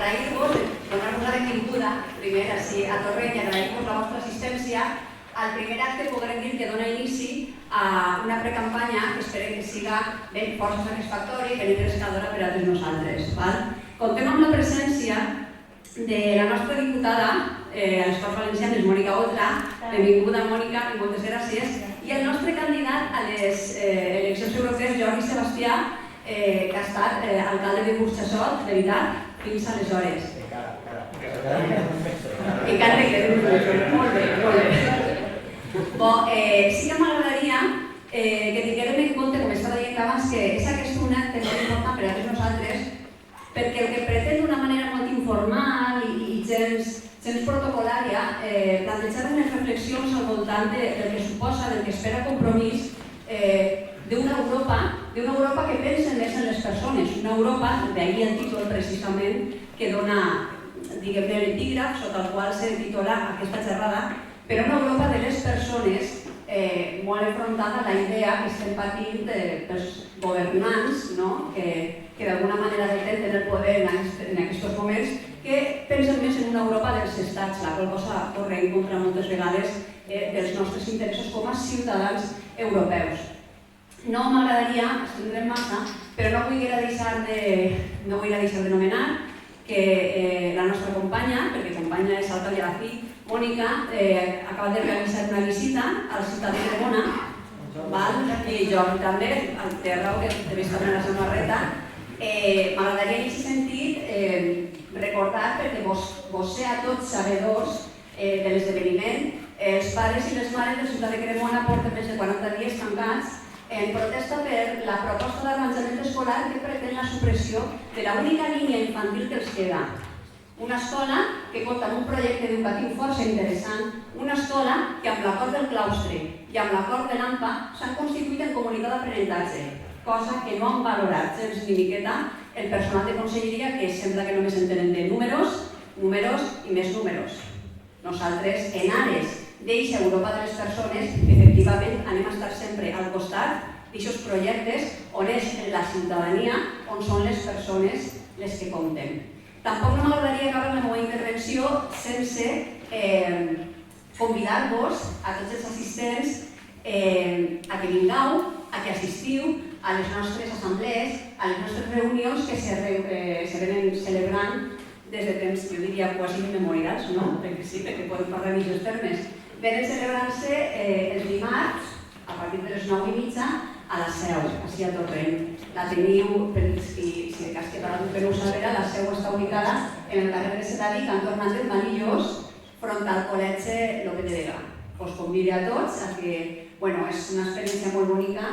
agrair-vos, donar-vos la benvinguda, primer, a Torrent, i agrair-vos la vostra assistència al primer acte, podrem dir, que dona inici a una precampanya que esperem que siga ben força satisfactòria i ben engrescadora per a tots nosaltres. Contem amb la presència de la nostra diputada a les Corts Valencianes, Mònica Oltra. Benvinguda, Mònica, i moltes gràcies. I el nostre candidat a les eleccions europees, Jordi Sebastià, que ha estat alcalde de Burxassot, de veritat, fins aleshores. Encara que quedi molt bé, molt bé. Sí que m'agradaria que tinguérem en compte, com estava dient abans, que és aquest un acte molt important per a tots nosaltres, perquè el que pretén d'una manera molt informal i gens protocolària plantejar unes reflexions al voltant del que suposa, del que espera Compromís d'una Europa que pensa més en les persones, una Europa, d'ahir el títol precisament, que dona, diguem-ne, l'epígraf sota el qual se titula aquesta xerrada, però una Europa de les persones molt enfrontada a la idea que estem patint dels governants, que d'alguna manera detenten el poder en aquests moments, que pensen més en una Europa dels estats, la qual cosa corre en contra moltes vegades dels nostres interessos com a ciutadans europeus. No m'agradaria estendre'm massa, però no vull deixar de nomenar que la nostra companya, perquè companya és alcalde a la fi, Mònica, acaba de realitzar una visita al ciutat de Cremona, i jo també, té raó que també està en la samarreta. M'agradaria en aquest sentit recordar, perquè vos sé a tots sabedors de l'esdeveniment, els pares i les mares del ciutat de Cremona porten més de 40 dies tancats en protesta per la proposta d'arranjament escolar que pretén la supressió de l'única línia infantil que els queda. Una escola que compta amb un projecte educatiu força interessant, una escola que amb l'acord del claustre i amb l'acord de l'AMPA s'han constituït en comunitat d'aprenentatge, cosa que no han valorat gens ni miqueta el personal de conselleria, que sembla que només entenen de números, números i més números. Nosaltres, en ares d'eixa Europa de les persones, efectivament anem a estar sempre al costat d'aixòs projectes on és la ciutadania, on són les persones les que compten. Tampoc no m'agradaria acabar la meva intervenció sense convidar-vos a tots els assistents a que vingueu, a que assistiu a les nostres assemblees, a les nostres reunions que se venen celebrant des de temps, jo diria, quasi immemorials, no? Perquè sí, perquè podem parlar en aquests termes. Venen celebrant-se els dimarts, a partir de les 9:30, a la Seu, així a Torrent. La teniu, si de cas que per algú que no ho sabera, la Seu està ubicada en el carrer de Sedadí, Cantor Hernández Manillos, front al Col·legi López de Vega. Us convido a tots a que, és una experiència molt bonica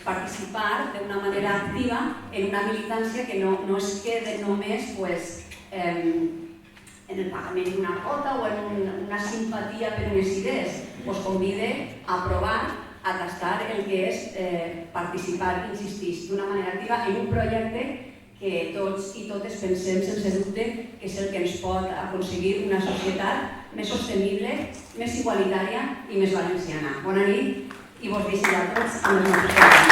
participar d'una manera activa en una militància que no es quede només en el pagament d'una quota o en una simpatia per unes idees. Us convide a provar, a tastar el que és participar, insistís, d'una manera activa en un projecte que tots i totes pensem sense dubte que és el que ens pot aconseguir una societat més sostenible, més igualitària i més valenciana. Bona nit i vos deixo a tots amb els nostres companys.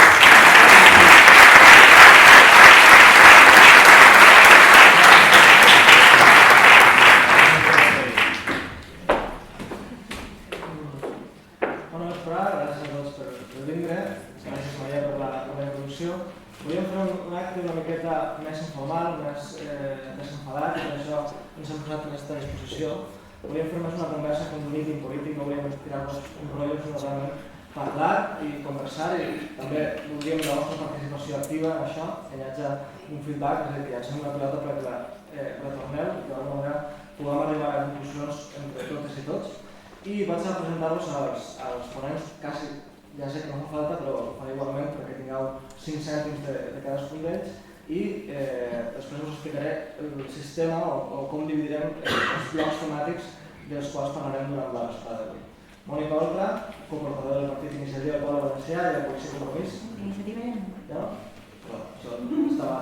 Volíem fer un acte una miqueta més informal, més desenfadat, i per això ens hem posat a aquesta disposició. Volíem fer més una conversa com un míting polític, no volíem tirar-nos un rotllo, sinó realment parlar i conversar, i també voldríem la vostra participació activa en això, que hi hagi un feedback, és a dir, que hi hagi una pilota perquè la retorneu i que d'alguna manera puguem arribar a conclusions entre totes i tots. I vaig a presentar-vos als ponents, quasi ja sé que no fa falta, però ho faré igualment perquè tingueu 5 cèntims de cadascun d'ells, i després us explicaré el sistema o com dividirem els blocs temàtics dels quals parlarem durant la vesprada d'avui. Mònica Oltra, coportadora del Partit Iniciativa del Poble Valencià i de Coalició Compromís. Iniciativa ja no. Ja no? Però això estava...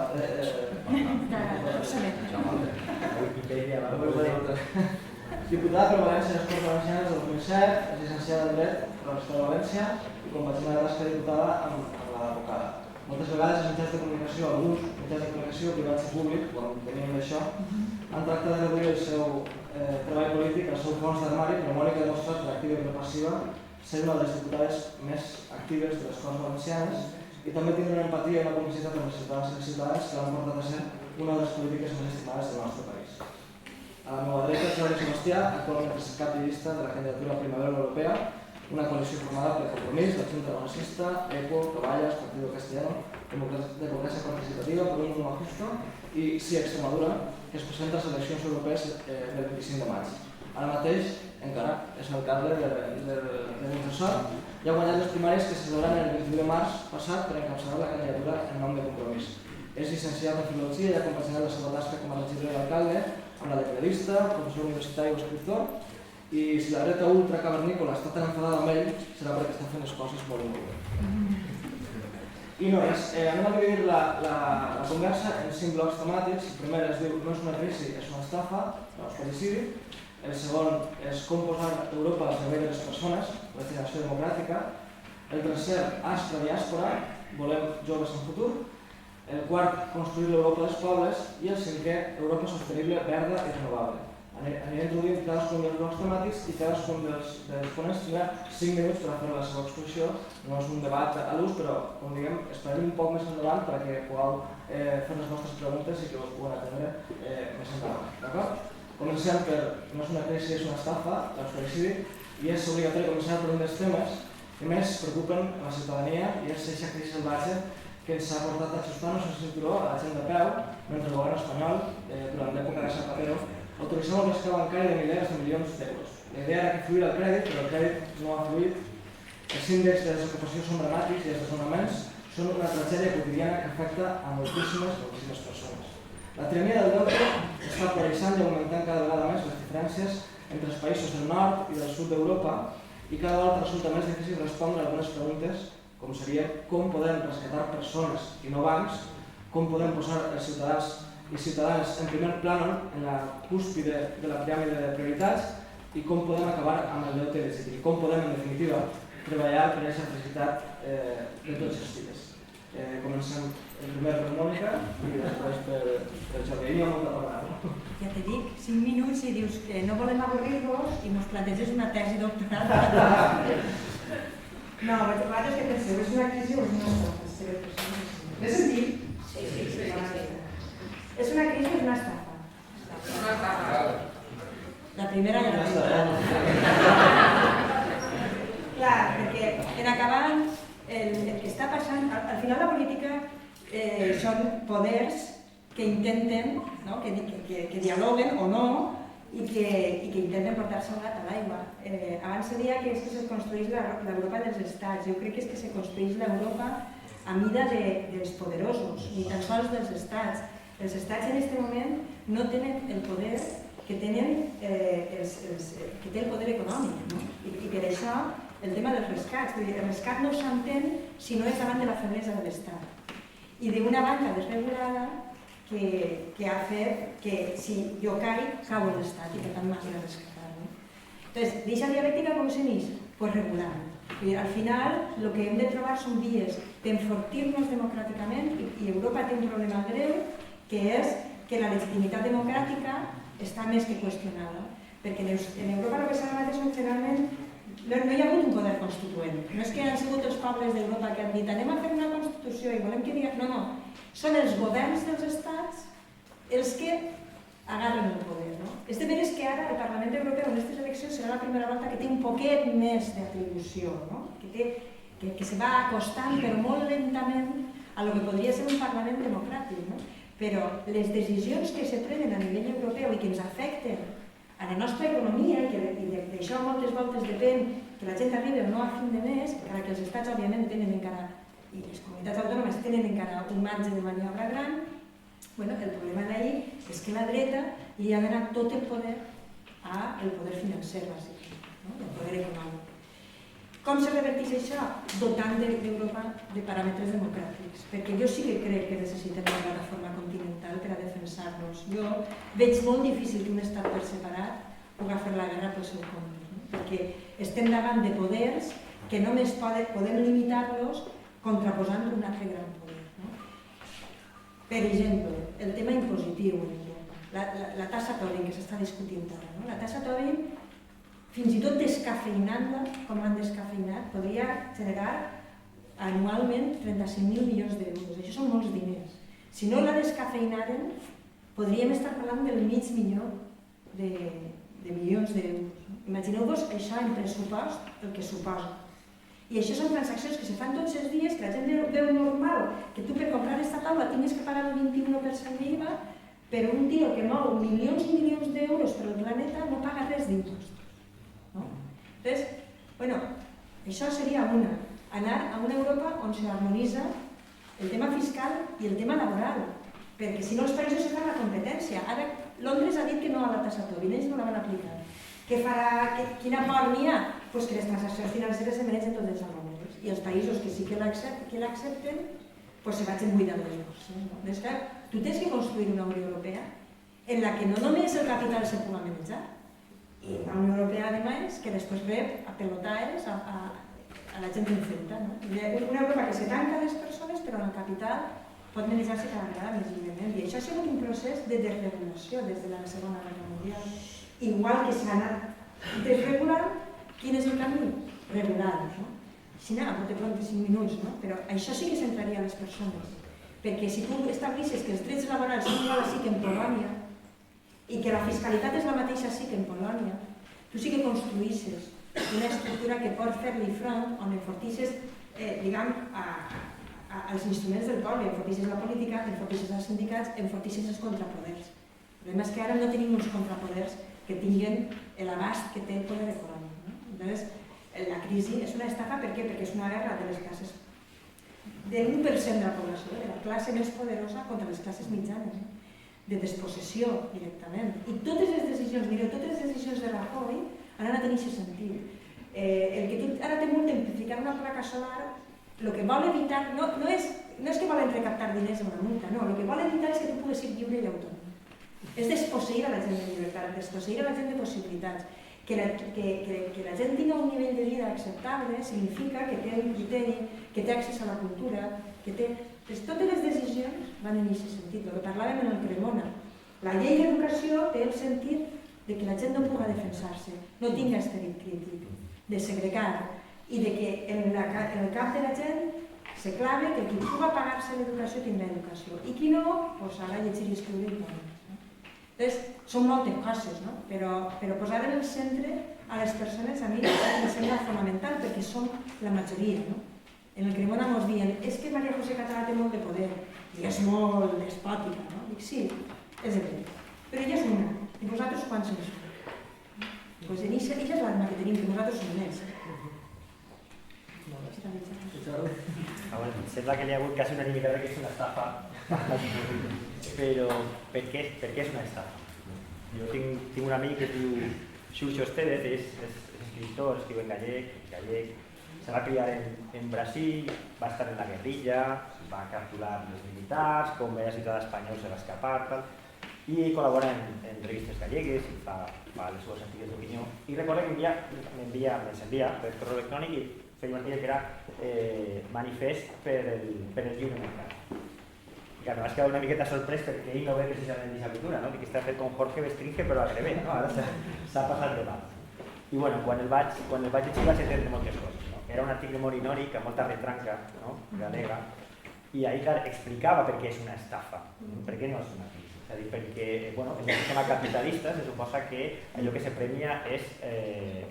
Diputada per València a les Corts Valencianes del 2007, és llicenciada en Dret per l'Universitat de València i compatible de tasca diputada amb la d'advocada. Moltes vegades els mitjans de comunicació, alguns mitjans de comunicació privats i públics, quan tenim d'això, han tractat de reduir el seu treball polític, el seu fons d'armari, però Mònica ha demostrat per activa i per passiva ser una de les diputades més actives de les Corts Valencianes i també tindre una empatia i una complicitat amb els ciutadans i les ciutadanes que l'han portat a ser una de les polítiques més estimades del nostre país. A la meva dreta, Jordi Sebastià, actualment és cap de llista de la candidatura Primavera Europea, una coalició formada per Compromís, la Junta Valencista, ECO, Caballas, Partido Castellano, Democràcia Participativa, Per un Mundo Justo i Sí Extremadura, que es presenta a les eleccions europees del 25 de maig. Ara mateix, encara, és alcalde de Winterthur i ha guanyat les primàries que se celebran el 21 de març passat per encapçalar la candidatura en nom de Compromís. És llicenciat en Filologia i ha compaginat la seva tasca com a regidor i alcalde amb la de periodista, professor universitari o escriptor, i si la dreta ultra cavernícola està tan enfadada amb ell, serà perquè està fent les coses molt bé. I no res, anem a dividir la conversa en 5 blocs temàtics. El primer es diu no és una crisi, és una estafa, l'austericidi. El segon és com posar Europa al servei de les persones, la generació democràtica. El tercer, aspra diàspora, volem joves en futur. El quart, construir l'Europa dels pobles. I el cinquè, Europa sostenible, verda i renovable. Aniré introduint cadascun dels blocs temàtics i cadascun dels ponents tindrà 5 minuts per fer la seva exposició. No és un debat a l'ús, però, com diguem, esperem un poc més endavant perquè pugueu fer les vostres preguntes i que us puguen atendre més endavant. D'acord? Comencem per no és una crisi, és una estafa, l'austericidi, i és obligatori començar per un dels temes que més preocupen a la ciutadania i és aquesta crisi salvatge que ens ha portat a ajustar-nos el cinturó a la gent de peu mentre el govern espanyol, durant l'època de Zapatero, autoritzava un rescat bancari de milers de milions d'euros. La idea era que fluïra el crèdit, però el crèdit no ha fluït. Els índexs de desocupació són dramàtics i els desnonaments són una tragèdia quotidiana que afecta a moltíssimes persones. La tirania del deute està progressant i augmentant cada vegada més les diferències entre els països del nord i del sud d'Europa i cada volta resulta més difícil respondre a algunes preguntes com seria com podem rescatar persones i no bancs, com podem posar els ciutadans i ciutadans en primer plano, en la cúspide de la piràmide de prioritats i com podem acabar amb el deute il·legítim i com podem, en definitiva, treballar per aquesta felicitat de tots els dies. Comencem primer per Mònica i després per Jordi. Hi ha molta paraula. Ja te dic, 5 minuts i dius que no volem avorrir-vos i ens planteges una tesi doctoral. No, vosaltres què penseu? És una crisi o és una estafa? L'he sentit? Sí. És una crisi o és una estafa? Una estafa. La primera ja la tinc. Clar, perquè en acabant el que està passant, al final la política són poders que intenten, no? que dialoguen o no i que intenten portar-se un gat a l'aigua. Abans se deia que és que se construeix l'Europa dels estats. Jo crec que és que se construeix l'Europa a mida dels poderosos, ni tan sols dels estats. Els estats en aquest moment no tenen el poder que tenen que té el poder econòmic, no? I per això el tema dels rescats, el rescat no s'entén si no és davant de la feblesa de l'Estat i d'una banca desregulada que ha fet que si jo caic, cau l'Estat i per tant m'ha de rescatar. Entonces, d'aquesta dialèctica com se n'és? Pues regulant. Al final, el que hem de trobar són vies d'enfortir-nos democràticament i Europa té un problema greu que és que la legitimitat democràtica està més que qüestionada. Perquè en Europa el que s'ha debat és generalment no hi ha hagut un poder constituent. No és que han sigut els pobles d'Europa que han dit anem a fer una Constitució i volem que digui... No. Són els governs dels estats els que agarren el poder. És de veres que ara el Parlament Europeu en aquestes eleccions serà la primera volta que té un poquet més d'atribució, que se va acostant però molt lentament a lo que podria ser un Parlament democràtic. Però les decisions que se prenen a nivell europeu i que ens afecten a la nostra economia, i d'això moltes voltes depèn que la gent arribi o no a fin de mes, encara que els estats òbviament tenen encara, i les comunitats autònomes tenen encara un marge de maniobra gran, el problema d'ahir és que la dreta li ha donat tot el poder al poder financer, bàsicament, el poder econòmic. Com se reverteix això? Dotant d'Europa de paràmetres democràtics, perquè jo sí que crec que necessitem una plataforma continental per a defensar-nos. Jo veig molt difícil que un estat per separat pugui fer la guerra pel seu compte, perquè estem davant de poders que només podem limitar-los contraposant un altre gran poder. Per exemple, el tema impositiu, la tassa Tobin que s'està discutint ara. La tassa Tobin, fins i tot descafeinant-la, com l'han descafeinat, podria generar anualment 35.000 milions d'euros. Això són molts diners. Si no la descafeinaren, podríem estar parlant del $500.000 de milions d'euros. Imagineu-vos això en pressupost, el que suposa. I això són transaccions que se fan tots els dies, que la gent veu normal, que tu per comprar aquesta taula tingues que pagar el 21% d'IVA, però un tio que mou milions i milions d'euros per al planeta no paga res d'impost. Entonces, bueno, això seria una. Anar a una Europa on s'harmonitza el tema fiscal i el tema laboral, perquè si no els països se fan la competència. Ara Londres ha dit que no a la tassa Tobin, ells no la van aplicar. Què farà? Quina por n'hi ha? Pues que les transaccions financeres se mereixen tots els alumnes. I els països que sí que l'accepten, pues se vagin buidant les borses. Doncs clar, tu tens que construir una Unió Europea en la que no només el capital se pugui manejar, i una Unió Europea, a més, que després rep a pelotaes a la gent enfrenta. Una Europa que se tanca a les persones, però el capital pot manejar-se cada vegada més lliurement. I això ha sigut un procés de desregulació des de la Segona Guerra Mundial. Igual que s'ha anat desregulant, quin és el camí? Regular-ho. Així no, pot prendre 5 minuts, però això sí que centraria a les persones. Perquè si tu establisses que els drets laborals són igual així que en Polònia i que la fiscalitat és la mateixa així que en Polònia, tu sí que construïsses una estructura que pot fer-li front on enfortisses, diguem, als instruments del poble, enfortisses la política, enfortisses els sindicats, enfortisses els contrapoders. El problema és que ara no tenim uns contrapoders que tinguin l'abast que té el poder econòmic. Llavors, la crisi és una estafa, per què? Perquè és una guerra de les classes, de l'1% de la població, de la classe més poderosa contra les classes mitjanes, de despossessió directament. I totes les decisions, mireu, totes les decisions de Rajoy han anat en aquest sentit. El que tu ara té molt en ficar una placa solar, el que vol evitar, no és que volen recaptar diners amb una multa, no, el que vol evitar és que tu puguis ser lliure i autònom. És desposseir a la gent de llibertat, desposseir a la gent de possibilitats. Que la gent tingui un nivell de vida acceptable significa que té un criteri, que té accés a la cultura, que té... Totes les decisions van en aquest sentit, el que parlàvem en el Cremona. La llei d'educació té el sentit de que la gent no pugui defensar-se, no tingui esperit crític, de segregar, i de que en el cap de la gent se clave que qui pugui pagar-se l'educació tindrà educació, i qui no, doncs ara llegir i escriure i no. Entonces, són moltes coses, però posar en el centre a les persones a mi em sembla fonamental perquè som la majoria. En el Cremona ens diuen és que María José Català té molt de poder i és molt despòtica. Dic, sí, és evident, però ella és una. I vosaltres quants en sou? Doncs ella és l'arma que tenim, que nosaltres som més. Em sembla que hi ha hagut quasi unanimitat que és una estafa. Però per què és una estafa? Jo tinc un amic que es diu Xuxo Estevez, és escriptor, escriu en gallec, se va criar en Brasil, va estar en la guerrilla, va capturar els militars, com era ciutadà espanyol se va escapar, i col·labora en revistes gallegues i fa les seves articles d'opinió. I recordo que m'envia per correu electrònic i feia un article que era manifest per el lliure mercat. I me vas quedar una miqueta sorprès perquè ell no ve precisament aquesta cultura, que està fet com Jorge Bestringe però al revés, ara s'ha passat de mal. I bueno, quan el vaig llegir vaig entendre moltes coses. Era un article molt inòric, amb molta retranca galega, i ahí explicava per què és una estafa, per què no és una crisi. És a dir, perquè en el sistema capitalista se suposa que allò que se premia és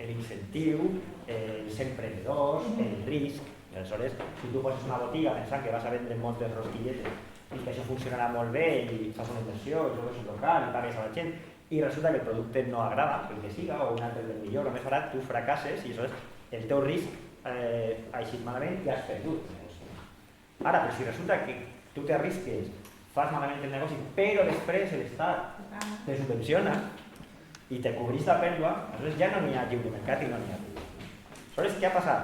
l'incentiu, els emprenedors, el risc. Aleshores, si tu poses una botiga pensant que vas a vendre moltes rosquilletes i que això funcionarà molt bé i fas una inversió, i trobes un local i pagues a la gent i resulta que el producte no agrada, el que siga, o un altre del millor o més barat, tu fracasses i aleshores el teu risc ha eixit malament i has perdut. Ara, però si resulta que tu t'arrisques, fas malament el negoci, però després l'Estat te subvenciona i te cobrís la pèrdua, aleshores ja no n'hi ha lliure mercat i no n'hi ha risc. Aleshores, què ha passat?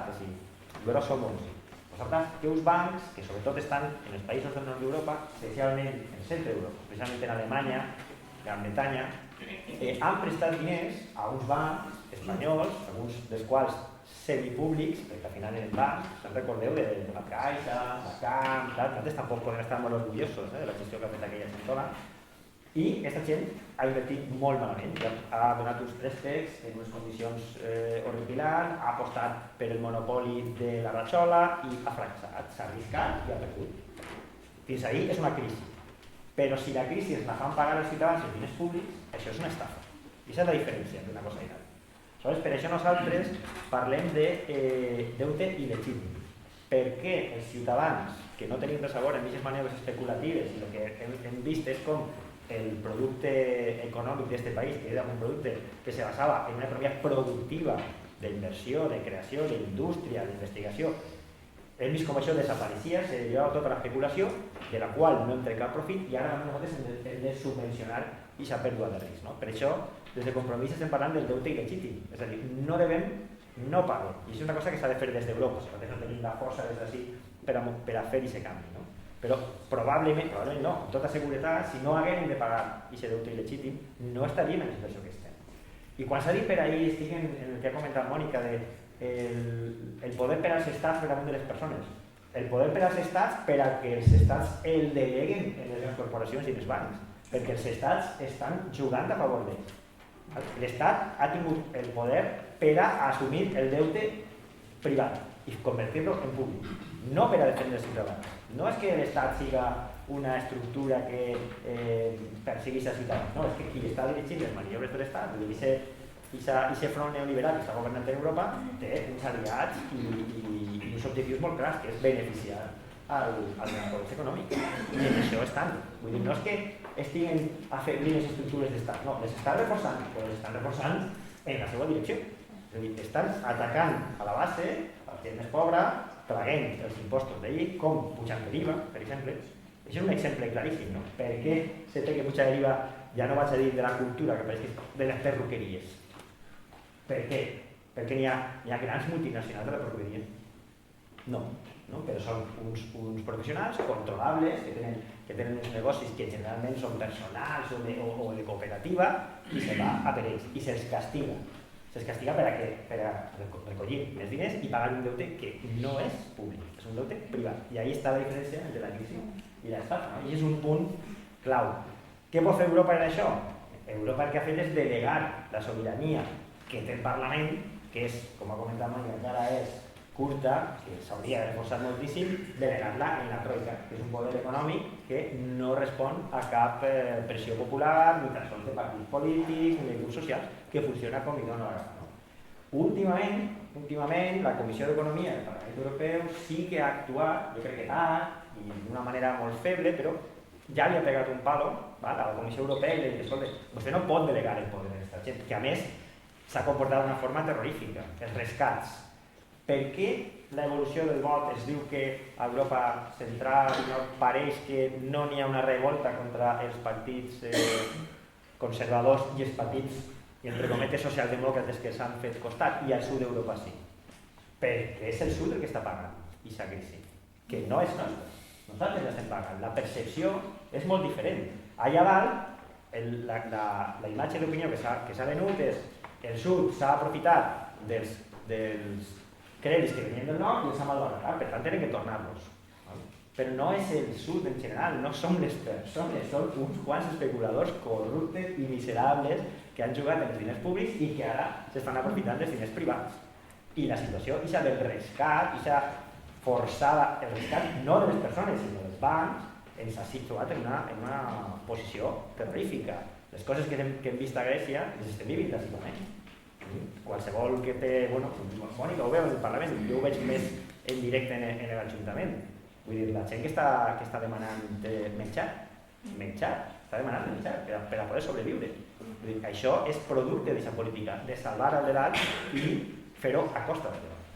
Grosso modo. Que uns bancs, que sobretot estan en els països del nord d'Europa, especialment en el centre d'Europa, especialment en Alemanya, Gran Bretanya, han prestat diners a uns bancs espanyols, alguns dels quals semipúblics, perquè al final en els bancs, se'n recordeu de la Caixa, la Camp, nosaltres tampoc podem estar molt orgullosos de la gestió que ha fet aquella gent sola, i aquesta gent ha invertit molt malament, ha donat uns préstecs en unes condicions horripilants, ha apostat per el monopoli de la ratxola i ha fracassat, s'ha arriscat i ha perdut. Fins ahí és una crisi, però si la crisi es la fan pagar els ciutadans en diners públics, això és una estafa. I aquesta és la diferència d'una cosa i l'altra. Per això nosaltres parlem de deute il·legítim, perquè els ciutadans que no tenim res a veure amb aquestes maneres especulatives i el que hem vist és com el producte econòmic d'aquest país, que era un producte que se basava en una economia productiva d'inversió, de creació, d'indústria, d'investigació, hem vist com això desapareixia, se llevava tota l'especulació, de la qual no hem tret cap profit, i ara nosaltres hem de subvencionar aquesta pèrdua de risc. Per això, des de Compromís estem parlant del deute il·legítim, és a dir, no devem, no paguem. I això és una cosa que s'ha de fer des d'Europa, nosaltres no tenim la força des d'ací per a fer aquest canvi. Però probablement no, amb tota seguretat, si no haguem de pagar aquest deute il·legítim, no estaríem en la situació que estem. I quan s'ha dit per ahir, estic en el que ha comentat Mònica, el poder per als estats per damunt de les persones. El poder per als estats per a que els estats el deleguen en les corporacions i els bancs, perquè els estats estan jugant a favor d'ells. L'Estat ha tingut el poder per a assumir el deute privat i convertir-lo en públic, no per a defendre els ciutadans. No és que l'Estat siga una estructura que perseguís els ciutadans, no, és que qui està dirigint les maniobres de l'Estat, aquest front neoliberal que està governant en Europa, té uns aliats i uns objectius molt clars, que és beneficiar als poders econòmics. I en això estan. Vull dir, no és que estiguin afeblint les estructures d'estat, no, les estan reforçant, però les estan reforçant en la seva direcció. És a dir, estan atacant a la base, a la gent més pobra, traient els impostos d'ahir, com pujant de l'IVA, per exemple. Això és un exemple claríssim, no? Per què se té que pujar l'IVA, ja no vaig a dir de la cultura, que pareix que és de les perruqueries. Per què? Perquè n'hi ha grans multinacionals de la perruqueria. No, però són uns professionals controlables que tenen uns negocis que generalment són personals o de cooperativa i se va a per ells i se'ls castiga. Se'ls castiga per a recollir més diners i pagar un deute que no és públic, és un deute privat. I ahí està la diferència entre la crisi i l'estafa. I és un punt clau. Què pot fer Europa en això? Europa el que ha fet és delegar la sobirania que té el Parlament, que és, com ha comentat Mònica, encara és curta, que s'hauria de reforçar moltíssim, delegar-la en la Troika, que és un poder econòmic que no respon a cap pressió popular, ni tan sols de partits polítics, ni de grups socials, que funciona com li dona la gana. Últimament, la Comissió d'Economia del Parlament Europeu sí que ha actuat, jo crec que tard, i d'una manera molt feble, però ja li ha pegat un palo a la Comissió Europea i li ha dit, escolta, vostè no pot delegar el poder en aquesta gent, que a més s'ha comportat d'una forma terrorífica, els rescats. Per què l'evolució del vot es diu que a Europa central no pareix que no n'hi ha una revolta contra els partits conservadors i els partits, entre cometes, socialdemòcrates que s'han fet costat, i al sud d'Europa sí? Perquè és el sud el que està pagant aquesta crisi, que no és nostra. Nosaltres l'estem pagant. La percepció és molt diferent. Allà dalt, la imatge d'opinió que s'ha venut és el sud s'ha aprofitat dels crèdits que venien del nord i els ha malbaratat, per tant tenen que tornar-los. Però no és el sud en general, no som les persones, són uns quants especuladors corruptes i miserables que han jugat en els diners públics i que ara s'estan aprofitant dels diners privats. I la situació, aquesta del rescat, aquesta forçada, el rescat no de les persones, sinó dels bancs, ens ha situat en una posició terrorífica. Les coses que hem vist a Grècia les estem vivint bàsicament. Qualsevol que té... Bueno, Mònica ho veu en el Parlament, jo ho veig més en directe en l'Ajuntament. Vull dir, la gent que està demanant menjar, està demanant menjar per a poder sobreviure. Vull dir, això és producte d'aquesta política, de salvar el de dalt i fer-ho a costa del de dalt.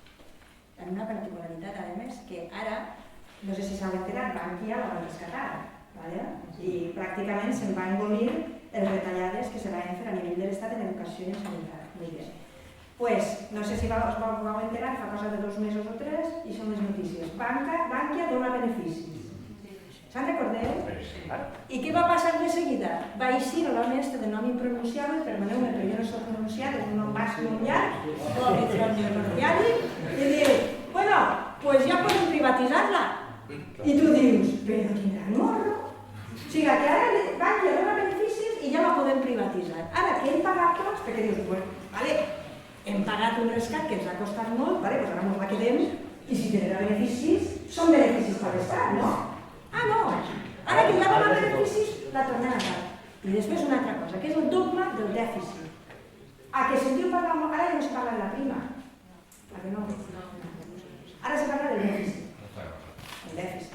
Hi ha una particularitat, a més, que ara, no sé si s'ha enterat, Bankia la va rescatar, i pràcticament se'n va engolir les retallades que se van fer a nivell de l'Estat en educació i en sanitat. Pues, no sé si us vau enterar, fa cosa de 2 mesos o 3, i són les notícies. Bankia dona beneficis. Se'n recordeu? I què va passar de seguida? Va eixir el mestre de nom impronunciable, permaneu-me, però jo no soc pronunciat, és un nom basc braç molt llarg, vol que sigui ferroviari, i diu, bueno, pues ja podem privatitzar-la. I tu dius, però quin gran morro. O sigui, que ara Bankia dona beneficis i ja la podem privatitzar. Ara que hem pagat tots, perquè dius, bueno, vale, hem pagat un rescat que ens ha costat molt, vale, pues ara ens la quedem i si genera beneficis, són beneficis per l'Estat, no? Ah, no, ara que ja dona beneficis, la tornem a pagar. I després una altra cosa, que és el dogma del dèficit. A que sentiu parlar molt, ara ja no es parla de la prima. Perquè no, ara se parla del dèficit. El dèficit.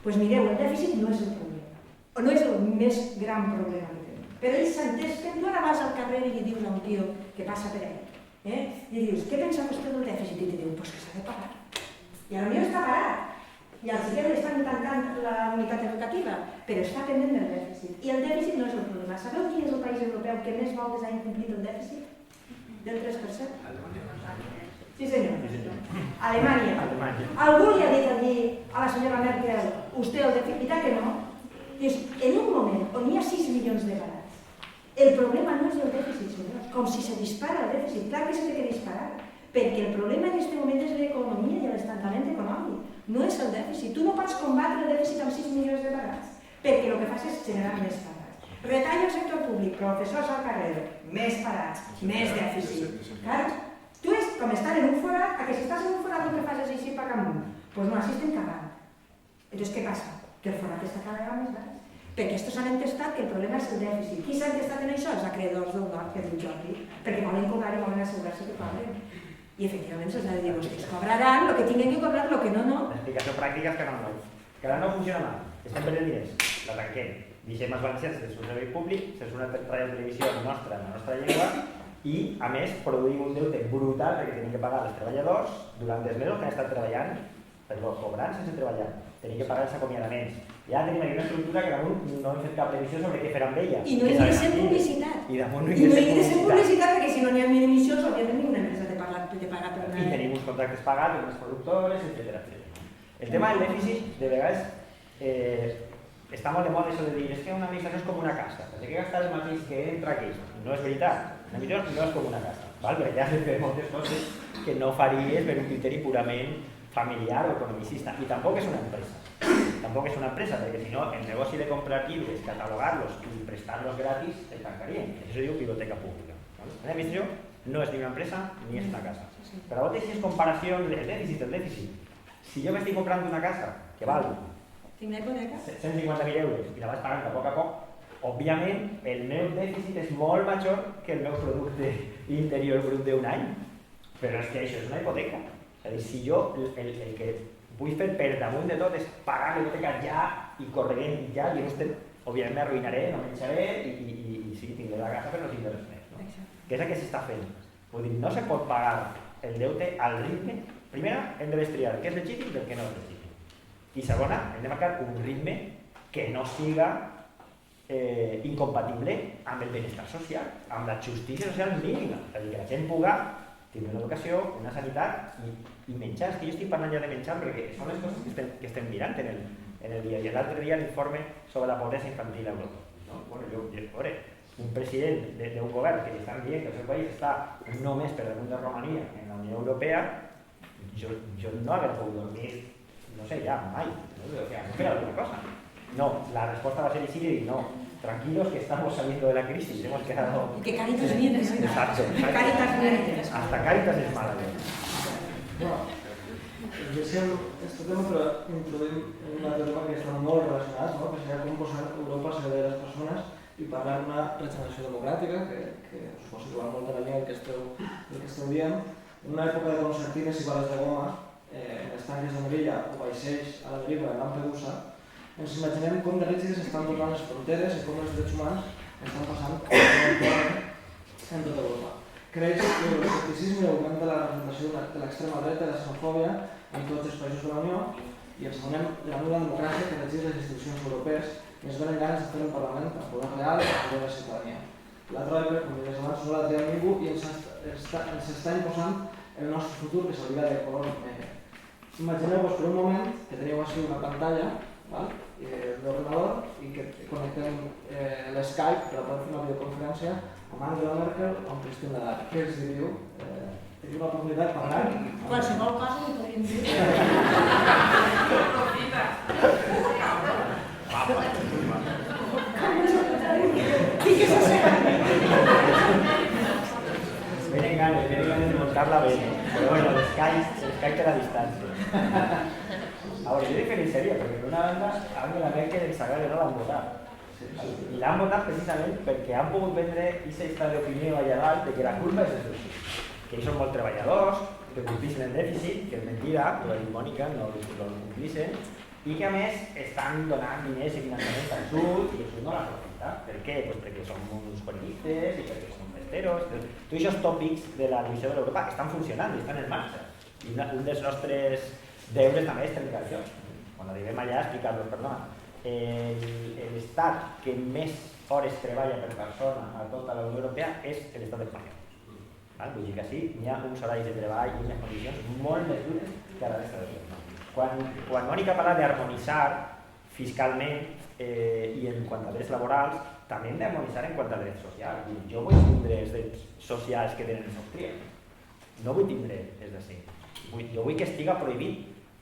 Doncs mireu, el dèficit no és el problema. O no és el més gran problema que tenim. Però ells s'entesten, tu ara vas al carrer i li dius a un tio que passa per ell, i dius, què pensa vostè del dèficit? I te diu, pues que s'ha de pagar. I potser està parat. I al CIE li estan tancant la unitat educativa, però està pendent del dèficit. I el dèficit no és el problema. Sabeu quin és el país europeu que més voltes ha incomplit el dèficit? Del 3%? Sí, senyor. Alemanya. Algú li ha dit allí a la senyora Merkel, vostè el dèficit, que no? Dius, en un moment on hi ha 6 milions de parats, el problema no és el dèficit, senyors. Com si se dispara el dèficit. Clar que s'ha de disparar. Perquè el problema en aquest moment és l'economia i l'estancament econòmic. No és el dèficit. Tu no pots combatre el dèficit amb 6 milions de parats, perquè el que fas és generar més parats. Retalla el sector públic, professors al carrer, més parats, més dèficit. Clar, tu és com estar en un forat, a que si estàs en un forat el que fas és així per amunt. Doncs no, així estem cagant. Llavors què passa? Que el forat està cada vegada més baix. Perquè estos han entestat que el problema és el dèficit. Qui s'ha entestat en això? Els acreedors del nord, que diu Jordi, perquè volen cobrar i volen assegurar-se que cobren. I efectivament se'ls ha de dir, vostès cobraran el que tinguin que cobrar, el que no, no. L'explicació pràctica és que ara no funciona mal. Estem perdent diners, la tanquem. Deixem els valencians sense un servei públic, sense una ràdio de televisió nostra en la nostra llengua i, a més, produïm un deute brutal perquè tenim que pagar els treballadors durant els mesos que han estat treballant, cobrant sense treballar. Tenim que pagar els acomiadaments. Ja tenim aquí una estructura que damunt no hem fet cap previsió sobre què fer amb ella. I no ingressem publicitat. I damunt no ingressem publicitat perquè si no n'hi ha emissions hauria de tenir una empresa de pagar per una... I tenim uns contractes pagats amb els productors, etc. El tema del dèficit, de vegades, està molt de moda això de dir és que una administració és com una casa, has de gastar el mateix que entra aquí. No és veritat, una administració no és com una casa, perquè ja has de fer moltes coses que no faries per un criteri purament familiar o economicista, i tampoc és una empresa. Tampoc és una empresa, perquè si no, el negoci de comprar llibres, catalogar-los i prestar-los gratis, el tancarien. Això diu biblioteca pública. Una administració no és ni una empresa ni és una casa. Però a vegades si és comparació del dèficit, si jo m'estic comprant una casa que val 150.000 euros i la vaig pagant a poc, òbviament el meu dèficit és molt major que el meu producte interior brut d'un any. Però és que això és una hipoteca. És a dir, si jo el que vull fer per damunt de tot és pagar la hipoteca ja i corregent ja, i òbviament m'arruïnaré, no menjaré i sí que tindré la casa però no tindré res més. Què és el que s'està fent? Vull dir, no se pot pagar el deute al ritme. Primera, hem de destriar què és legítim del que no és legítim. I segona, hem de marcar un ritme que no siga incompatible amb el benestar social, amb la justícia social mínima. És a dir, que la gent pugui tindre una educació, una sanitat i menjar. És que jo estic parlant ja de menjar perquè són les coses que estem mirant en el dia. I l'altre dia l'informe sobre la pobresa infantil a Europa. Un president d'un govern que estan dient que el seu país està només per damunt de Romania en la Unió Europea, jo no hagués pogut dormir, no sé, ja mai, no fer alguna cosa. No, la respuesta va a ser sí y no. Tranquilos que estamos saliendo de la crisis, hemos quedado... Y que Caritas viene. Exacto. Caritas viene. Hasta Caritas es mala. Bueno, deixem aquest tema, però introduïm un altre tema que estan molt relacionats, no? Que seria com posar Europa al servei de les persones i parlar d'una regeneració democràtica, que suposo que va molt de la llengua que esteu dient. En una època de concertines i bales de goma, en les tanques de Melilla o vaixells a la deriva de Lampedusa, ens imaginem com de rígides estan tornant les fronteres i com els drets humans estan passant en tota Europa. Creix l'escepticisme i l'augment de la representació de l'extrema dreta i la xenofòbia en tots els països de la Unió i ens adonem de la nul·la democràcia que regeix les institucions europees i ens venen ganes de fer un Parlament amb poder real i amb poder de la ciutadania. La troika, com deies abans, no la tria ningú i ens està imposant el nostre futur que s'hauria de color negre. Imagineu-vos per un moment que teniu així una pantalla i l'ordinador i que connectem l'Skype per a poder fer una videoconferència amb Angela Merkel o amb Christine Lagarde. Què els diu? Teniu l'oportunitat de parlar? Qualsevol cosa ho podríem dir. Qui se Vienen ganas de montarla bien, pero bueno, el Skype queda a distancia. Ahora, yo diferenciaría, porque por una banda, Angela Merkel ens agrada no l'han votat. I l'han votat precisament perquè han pogut vendre aquesta història d'opinió allà dalt de que la culpa és això, que ells són molt treballadors, que complissin el dèficit, que és mentida, ho ha dit Mònica, no el complissin, i que a més estan donant diners i finançaments al sud i el sud no l'aprofita. Per què? Pues perquè són uns periodistes i perquè són festeros. Tots aquests tòpics de la divisió de l'Europa estan funcionant i estan en marxa. I un dels nostres deures també és trencar això. Quan arribem allà, explicar-los, perdona. L'estat que més hores treballa per persona a tota la Unió Europea és l'estat espanyol. Vull dir que sí, hi ha uns horaris de treball i unes condicions molt més dures que a la resta de l'Europa. Quan Mònica parla d'harmonitzar fiscalment i en quant a drets laborals, també hem d'harmonitzar en quant a drets socials. Jo vull tindre els drets socials que tenen els austríacs. No vull tindre els d'ací. Jo vull que estiga prohibit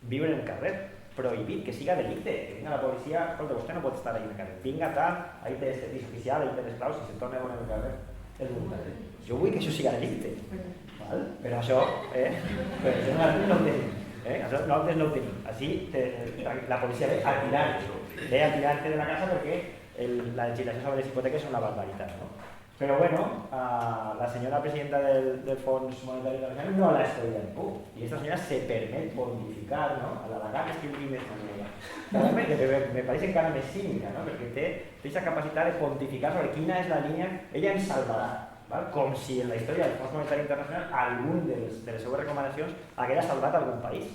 viure en el carrer, prohibit, que siga delicte, que vinga la policia, escolta, vostè no pot estar ahí en el carrer, vinga tal, ahí té este pis oficial, ahí té les claus, si se torna en el carrer, és voluntari. Jo vull que això siga delicte, però això, però això no ho tenim. Nosaltres no ho tenim. Així la policia ve a tirar-te de la casa perquè la legislació sobre les hipoteques és una barbaritat. Però bueno, la senyora presidenta del Fons Monetari Internacional no la estoy en pu. Y esta señora se permite pontificar, ¿no? A la Lagarde es que vive con ella. Realmente me parece encara més cínica, ¿no? Perquè té aquesta capacitat de pontificar sobre quina és la línia, ella ens salvarà. Com si en la història del Fons Monetari Internacional algun de les seues recomanacions haguera salvat algun país.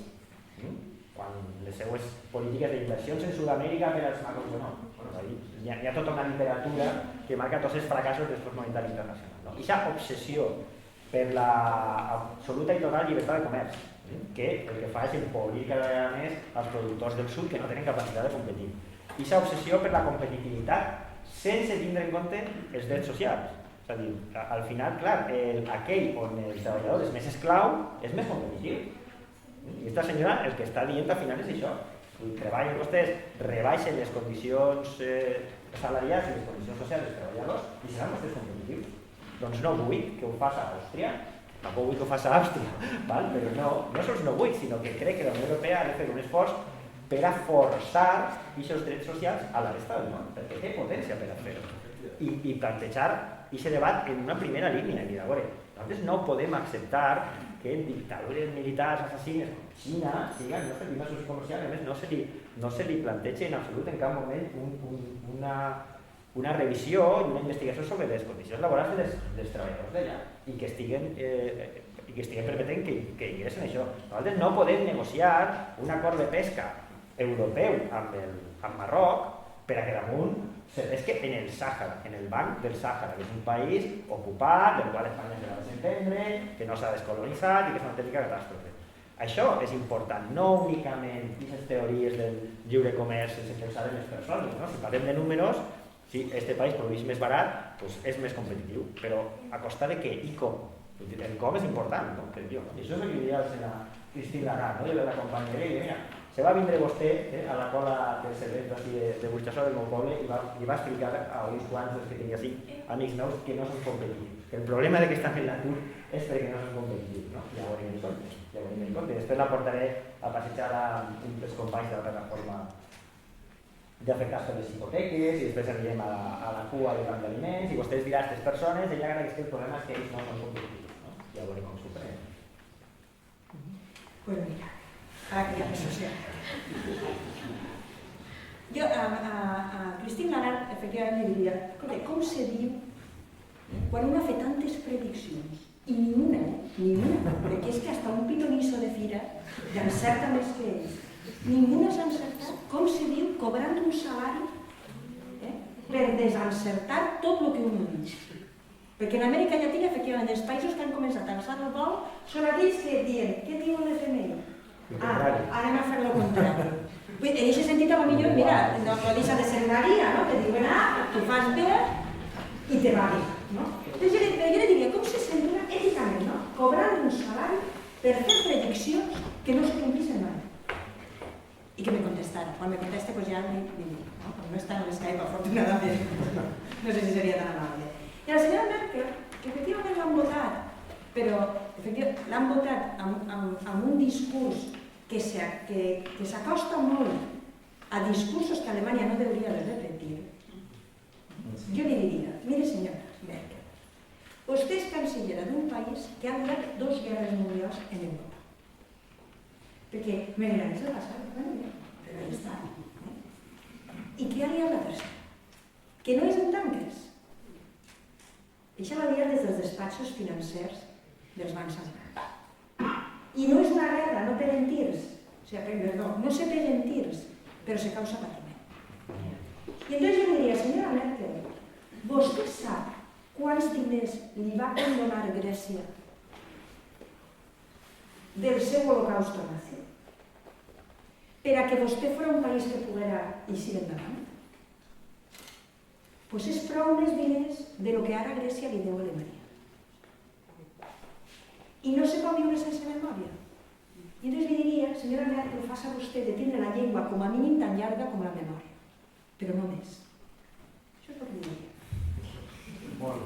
Quan les seues polítiques d'inversions en Sud-amèrica per als macroeconòmics. Hi ha tota una literatura que marca tots els fracassos del Fons Monetari Internacional. Aquesta obsessió per l'absoluta i total llibertat de comerç, que el que fa és empobrir cada vegada més els productors del sud que no tenen capacitat de competir. Aquesta obsessió per la competitivitat sense tindre en compte els drets socials. És a dir, al final, clar, aquell on el treballador és més esclau és més competitiu. I aquesta senyora el que està dient al final és això. Treballen vostès, rebaixen les condicions salarials i les condicions socials dels treballadors i seran vostès competitius. Doncs no vull que ho faci a Àustria, tampoc vull que ho faci a Àustria, però no sols no vull, sinó que crec que la Unió Europea ha de fer un esforç per a forçar aquests drets socials a la resta del món, perquè té potència per a fer-ho. I plantejar aquest debat en una primera línia. I a veure, nosaltres no podem acceptar que dictadures militars assassines com Xina siguin els nostres primers socis comercials. A més, no se li planteja en absolut en cap moment una revisió i una investigació sobre les condicions laborals dels treballadors d'allà i que estiguen permetent que ingressen això. Nosaltres no podem negociar un acord de pesca europeu amb Marroc per a que damunt és que en el Sàhara, en el banc del Sàhara, que és un país ocupat, del qual Espanya se l'ha de desentendre, que no s'ha descolonitzat i que és una autèntica catàstrofe. Això és important, no únicament aquestes teories del lliure comerç sense pensar en les persones. Si parlem de números, si aquest país produeix més barat, és més competitiu, però a costa de què i com? El com és important, i això és el que diria a Christine Lagarde, jo l'acompanyaria i diria, mira, se va vindre vostè a la cola del servei de Burxassó del meu poble i va explicar a uns quants dels que tenia 5 amics meus que no són competitius, que el problema que estan fent l'atur és perquè no són competitius. Ja ho veurem en compte. Després la portaré a passejar amb els companys de la plataforma d'afectats per les hipoteques i després anirem a la cua de banc d'aliments i vostès dirà a aquestes persones ella creu que el problema és que ells no són competitius. Ja veurem com s'ho pren. Bueno, mira. Ara que ja me social. Jo a Christine Lagarde efectivament li diria, escolta, com se diu quan una fa tantes prediccions i ni una, perquè és que hasta un pitonisso de fira encerta més que ells. Ninguna s'ha encertat, com se diu, cobrant un salari per desencertar tot el que un diu. Perquè en Amèrica Llatina, efectivament, els països que han començat a alçar el vol són aquells que diuen, què diu l'FMI? Anem a fer lo contrari. En aquest sentit, potser, mira, no deixa de ser una guia, no? Que diuen, tu fas bé i te va bé, no? Entonces jo li diria, com se sent èticament, no? Cobrant un salari per fer prediccions que no es complissin mai. I que me contestara. Quan me conteste, doncs ja li dic, no? Quan no està en l'Skype, afortunadament, no sé si seria tan amable. I la senyora Merkel, que efectivament l'han votat, però l'han votat amb un discurs que s'acosta molt a discursos que Alemanya no hauria de repetir. Jo li diria, mire senyora Merkel, vostè és cancellera d'un país que ha durat 2 guerres mundials en Europa. Perquè me dirà, això passa, bueno, però ahí està. I què ha liat la tercera? Que no és en tanques. Això l'ha liat des dels despatxos financers dels bancs alemans. I no és una guerra, no peguen tirs. O sigui, perdó, no se peguen tirs, però se causa patiment. I entonces jo diria, senyora Merkel, vostè sap quants diners li va condonar Grècia del seu holocaust nazi per a que vostè fos un país que poguera eixir endavant? Doncs és prou més diners de lo que ara Grècia li deu a Alemanya. I no se pot viure sense memòria. I llavors li diria, senyora Merkel, faça vostè de tindre la llengua com a mínim tan llarga com la memòria, però no més. Això és el que li diria. Molt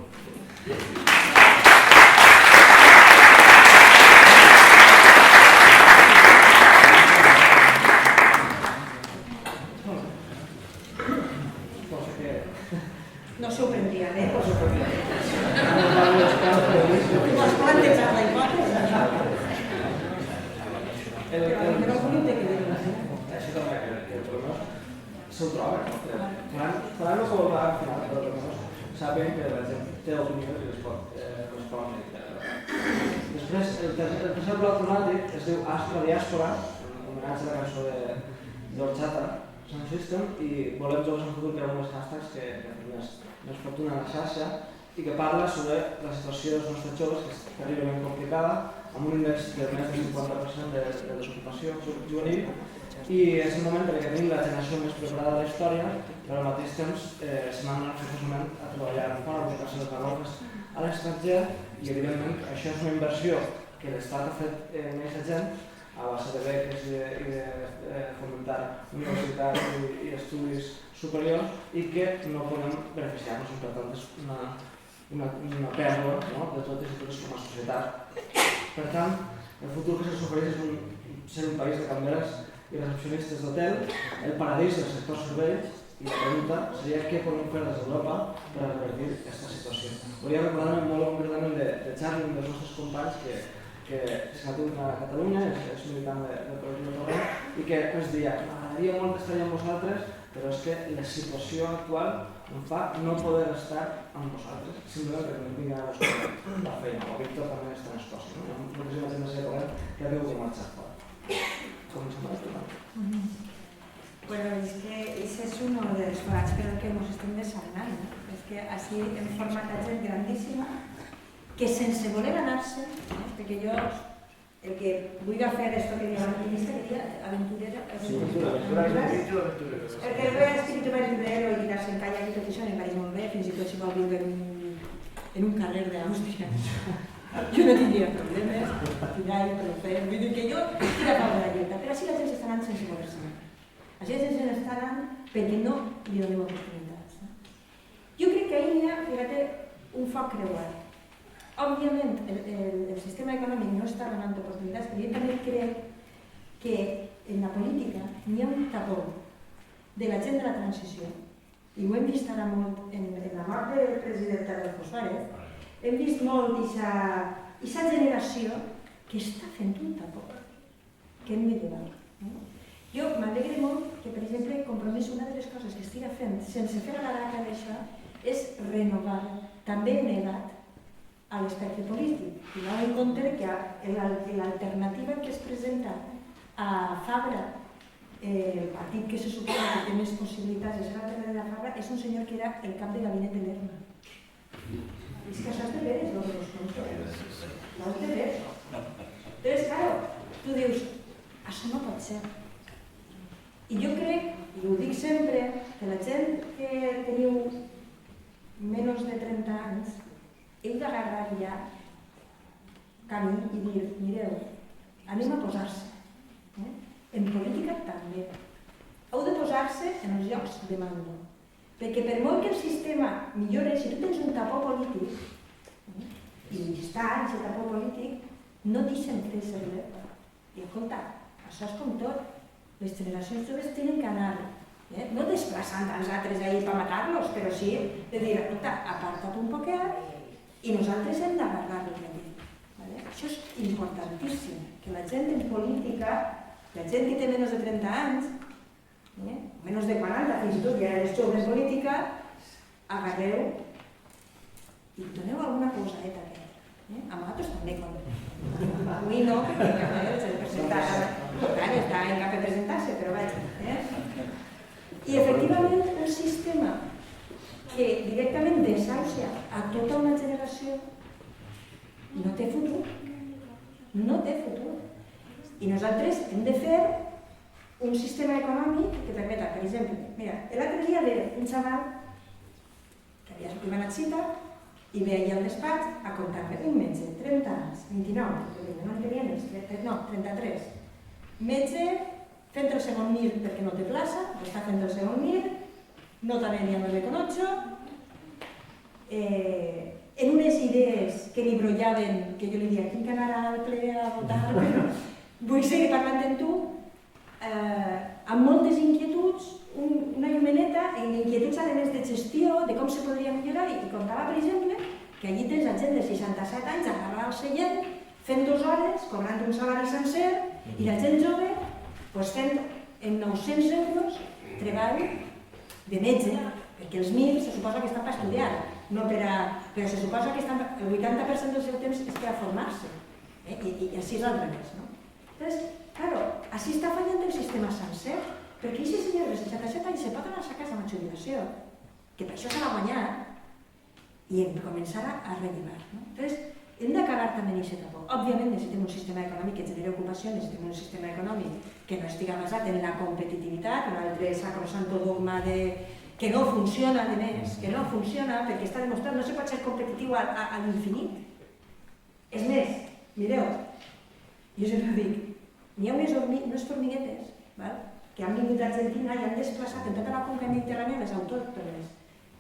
No s'ho prendria bé. No s'ho prendria bé. Tu has plantejat la hipòtesi. Però algú té que dir-ho. Això també, que el problema se'l troba. Faran el que voldrà al final, però almenys saben que la gent té opinions i les pot respondre. Després, el tercer bloc temàtic es diu Astra Diàspora, en homenatge a la cançó d'Orxata, Sound System, i volem joves en futur crear unes hashtags que més fortuna a la xarxa i que parla sobre la situació dels nostres joves, que és terriblement complicada, amb un índex de més del 50% de desocupació juvenil, i és un moment perquè tenim la generació més preparada de la història, però al mateix temps se n'han anat forçosament a treballar fora, a buscar-se les barroques a l'estranger, i evidentment això és una inversió que l'Estat ha fet en aquesta gent a base de beques i de fomentar universitats i estudis superiors i que no podem beneficiar-nos, per tant és una pèrdua de totes i totes com a societat. Per tant, el futur que se'ns ofereix és ser un país de camberes i recepcionistes d'hotel, el paradís del sector serveis, i la pregunta seria què podem fer des d'Europa per a revertir aquesta situació. Volia recordar-me molt concretament de Charlie, un dels nostres companys que és natiu a Catalunya, és militant del Partit de Torrent, i que ens deia, m'agradaria molt estar amb vosaltres, però és que la situació actual em fa no poder estar amb vosaltres, simplement perquè no vinguin a buscar la feina. O Víctor també està en Escòcia, no? Moltíssima gent de ser Torrent que ha hagut de marxar fora. Com sembla esto? Bueno, es que ese es uno de los forats per el que ens estem desarnant. És que així hem format a gent grandíssima que sense voler anar-se, perquè jo el que vull fer és el que diu l'alpinista, que diria aventurera. Sí, aventurera. El que ve espíritu aventurero i tirar-se en calla i tot això em pareix molt bé, fins i tot si vol viure en un carrer d'Àustria. Jo no tindria problemes, tirar i per fer, vull dir que jo tira a favor de la lluita, però així la gent s'està anant sense voler-se anar. Així la gent s'està anant perquè no li donem oportunitats. Jo crec que ahir hi ha, fíjate, un foc creuat. Òbviament, el sistema econòmic no està donant oportunitats, però jo també crec que en la política n'hi ha un tapó de la gent de la transició, i ho hem vist ara molt en la mort del president Adolfo Suárez, hem vist molt aquesta generació que està fent un tapó, que hem millorat. Jo m'alegre molt que, per exemple, Compromís, una de les coses que estic fent, sense fer alargar d'això, és renovar també una edat a l'espectre polític. Tingueu en compte que l'alternativa que es presenta a Fabra, el partit que se supone que té més possibilitats de ser l'alternativa a Fabra, és un senyor que era el cap de gabinet de Lerma. És que això és de veres, no us conto. No és de veres. Entonces, claro, tu dius, a menys de 30 anys heu d'agarrar ja camí i dir, mireu, anem a posar-se. En política també. Heu de posar-se en els llocs de mando. Perquè per molt que el sistema millore, si tu tens un tapó polític, i està aquest tapó polític, no deixen créixer-le. I escolta, això és com tot. Les generacions joves tenen que anar, no desplaçant els altres ahir per matar-los, però sí de dir, escolta, aparta't un poquet i nosaltres hem d'agarrar-los aquí. Això és importantíssim, que la gent en política, la gent que té menys de 30 anys, menys de 40, fins i tot ja eres jove en política, agarreu i doneu alguna coseta aquí. A nosaltres també, avui no, perquè el percentatge està en cap de presentar-se, però vaja. I efectivament un sistema que directament desahucia a tota una generació no té futur. No té futur. I nosaltres hem de fer un sistema econòmic que permeta, per exemple, mira, l'altre dia ve un xaval que havia sortit a la cita i ve allà al despatx a contar-me un metge, 30 anys, 29, no en tenia més, 33. Metge fent el segon MIR perquè no té plaça, està fent el segon MIR, nota media 9,8, en unes idees que li brollaven, que jo li dia, tinc que anar al ple a votar, vull seguir parlant amb tu, amb moltes inquietuds, una llumeneta, inquietuds a més de gestió, de com se podria millorar, i contava, per exemple, que allí tens la gent de 67 anys agarrada al seient, fent 2 hores, cobrant un salari sencer, i la gent jove fent en 900 euros treball de metge, perquè els MIR se suposa que estan per estudiar, però se suposa que el 80% del seu temps és per a formar-se, i així és al revés. Entonces, claro, així està fallant el sistema sencer, perquè aquest senyor de 67 anys se pot anar a casa amb la jubilació, que per això se l'ha guanyat, i començar a rellevar. Entonces, hem d'acabar també amb aquest tapó. Òbviament necessitem un sistema econòmic que generi ocupació, necessitem un sistema econòmic que no estigui basat en la competitivitat, un altre sacrosanto dogma que no funciona, a més, que no funciona perquè està demostrat, no se pot ser competitiu a l'infinit. És més, mireu, jo sempre dic, n'hi ha unes formiguetes que han vingut d'Argentina i han desplaçat en tota la conca mediterrània les autòctones.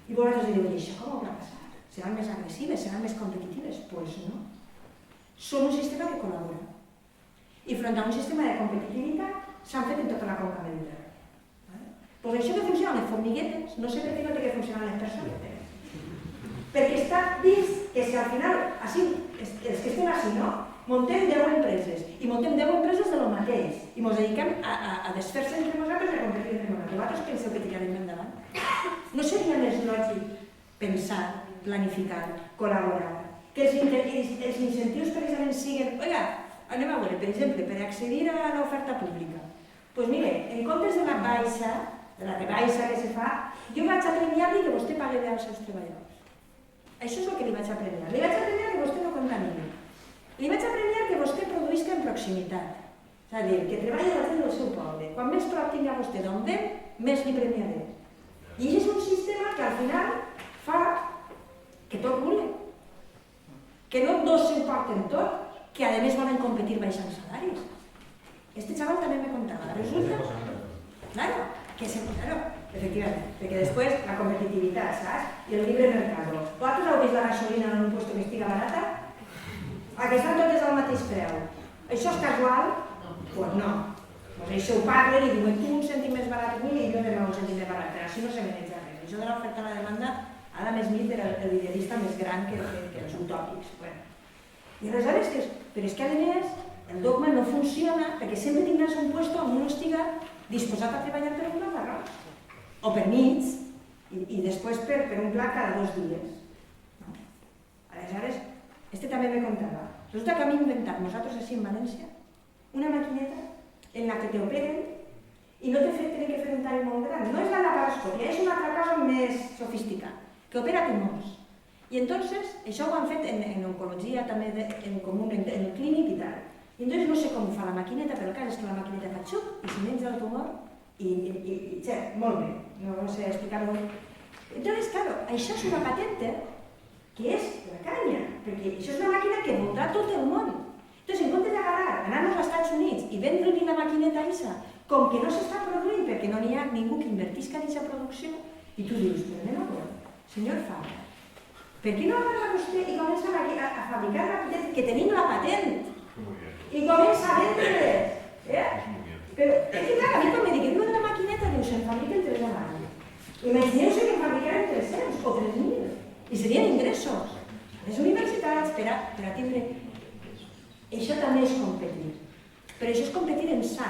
I vosaltres dieu, i això com haurà passat? Seran més agressives, seran més competitives? Doncs no. Són un sistema que col·labora. I front a un sistema de competitivitat s'han fet en tota la conca mediterrània. Doncs això que funciona les formiguetes, no sé per què no té que funcionar les persones. Perquè està vist que si al final, els que estem així, no? Montem 10 empreses, i montem 10 empreses de lo mateix, i ens dediquem a desfer-se entre nosaltres i a competir entre nosaltres. Vosaltres penseu que tirarem endavant? No seria més lògic pensar, planificar, col·laborar, que els incentius precisament siguin, oiga, anem a veure, per exemple, per accedir a l'oferta pública. Doncs mire, en comptes de la rebaixa que se fa, jo vaig a premiar-li que vostè pagui bé als seus treballadors. Això és el que li vaig a premiar. Li vaig a premiar que vostè no contamini. Li vaig a premiar que vostè produïsca en proximitat. És a dir, que treballi la gent del seu poble. Quan més prop tingui vostè d'on ven, més li premiaré. I és un sistema que al final fa que tot volen. Que no dos s'ho porten tot, que a més volen competir baixant salaris. Este xaval també me contava. Resulta, claro, efectivament, perquè després la competitivitat, saps? I el libre mercado. Vosaltres heu vist la gasolina en un puesto que estiga barata? Que estan totes al mateix preu. Això és casual? Doncs no. Doncs això ho parlen i diuen tu un cèntim més barat i jo demà un cèntim més barat. Però així no se maneja res. Això de l'oferta a la demanda, Adam Smith era el idealista més gran que els utòpics. I aleshores, però és que a més el dogma no funciona perquè sempre tindràs un lloc on no estiga disposat a treballar per un plat d'arròs. O per mig, i després per un plat cada 2 dies. Aleshores, també me contava. Resulta que a mi inventat nosaltres així en València una maquineta en la que t'operen i no tenen que fer un tall molt gran. No és la laparoscòpia, és una altra cosa més sofisticada, que opera tumors. I entonces, això ho han fet en oncologia també en comú, en el clínic i tal. I entonces no sé com ho fa la maquineta, però el cas és que la maquineta fa xup i se menja el tumor i molt bé, no sé explicar-ho. Entonces, claro, això és una patente que és la canya, perquè això és una màquina que voldrà tot el món. Entonces, en comptes d'agarrar, anar-nos als Estats Units i vendre-li la maquineta aquesta, com que no s'està produint perquè no n'hi ha ningú que invertisca en aquesta producció, i tu dius, però anem a veure, senyor Fabra, per què no agarra vostè i comença a fabricar la patent, que tenim la patent, i comença a vendre? Però és que clar, a mi quan me dic que diu una maquineta, diu, se'n fabriquen 3 a l'any. Imagineu-se que en fabricaran 300 o 3.000, i serien ingressos. Les universitats, per a tindre... Això també és competir, però això és competir en sa,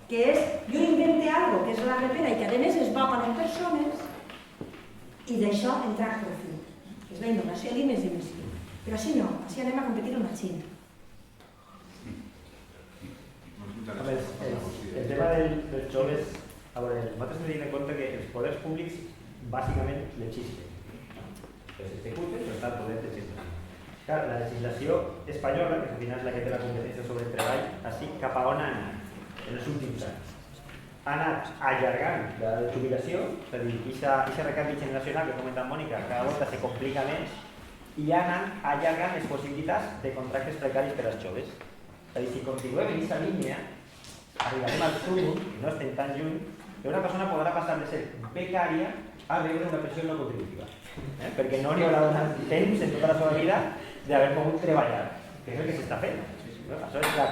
que és, jo invente algo que és la repera i que a més es va en persones i d'això en trac profit, que és la innovació, i més. Però així no, així anem a competir amb la Xina. El tema dels joves, a veure, nosaltres hem de tenir en compte que els poders públics bàsicament l'existen. Els executen, però està el poder d'executar. Clar, la legislació espanyola, que al final és la que té la competència sobre el treball, així cap a on ha anat en els últims anys? Ha anat allargant la jubilació, és a dir, aquest recanvi generacional que comenta Mònica, cada volta se complica més, i ha anat allargant les possibilitats de contractes precaris per als joves. És a dir, si continuem en aquesta línia, arribarem al súmmum, i no estem tan lluny, que una persona podrà passar de ser becària a rebre una pensió no contributiva. Perquè no li haurà donat temps en tota la seva vida d'haver pogut treballar, que és el que s'està fent. Això és clar.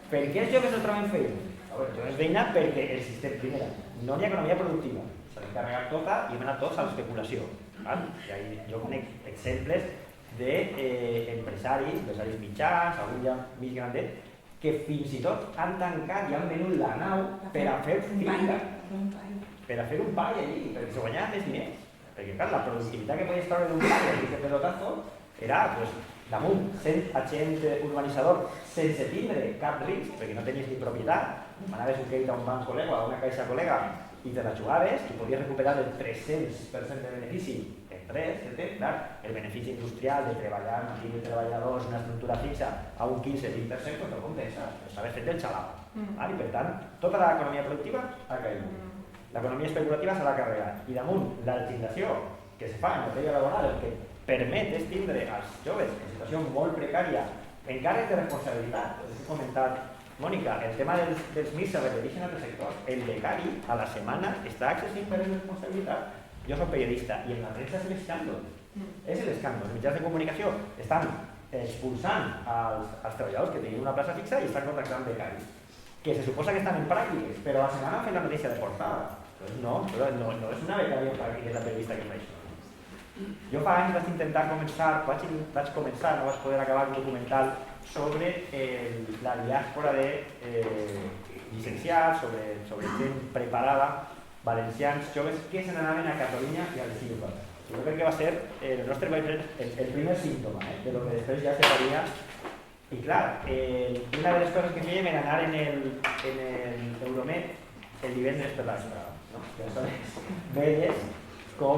Per què els joves no troben feina? Els joves feina perquè el sistema, primera, no hi ha economia productiva, s'ha d'encarregar tota i hem anat tots a l'especulació. Jo conec exemples d'empresaris, empresaris mitjans, algun ja mig grandet, que fins i tot han tancat i han venut la nau per a fer finca, per a fer un pall allí, perquè se guanyaven més diners. Perquè clar, la productivitat que podies treure d'un pall i aquest pelotazo era damunt 100 agent urbanitzador sense tindre cap risc, perquè no tenies ni propietat, anaves un crèdit a un banc col·lega o a una caixa col·lega i te la jugaves i podies recuperar el 300% de benefici en 3, clar, el benefici industrial de treballar amb 15 treballadors, una estructura fixa a un 15-20%, doncs no compensa, estaves fet el xalau. I per tant, tota l'economia productiva ha caigut. L'economia especulativa s'ha carregat i damunt la legislació que se fa en matèria laboral el que permet és tindre als joves en situació molt precària encàrrecs de responsabilitat. Us he comentat, Mònica, el tema dels MIR se repeteix en altres sectors. El becari a la setmana està exercint per responsabilitat. Jo soc periodista i en la premsa és l'escàndol. És l'escàndol. Els mitjans de comunicació estan expulsant als treballadors que tenien una plaça fixa i estan contractant becaris, que se suposa que estan en pràctiques, però a la setmana han fet la mateixa de portada. No és una becària en pràctiques la periodista que fa això. Jo fa anys vaig intentar vaig començar, no vaig poder acabar un documental sobre la diàspora de llicenciats, sobre gent preparada, valencians, joves, que se n'anaven a Catalunya i a les Illes Balears. Jo crec que va ser el nostre el primer símptoma de lo que després ja se faria. I clar, una de les coses que fèiem era anar en el Euromed el divendres per la vesprada. Que són velles com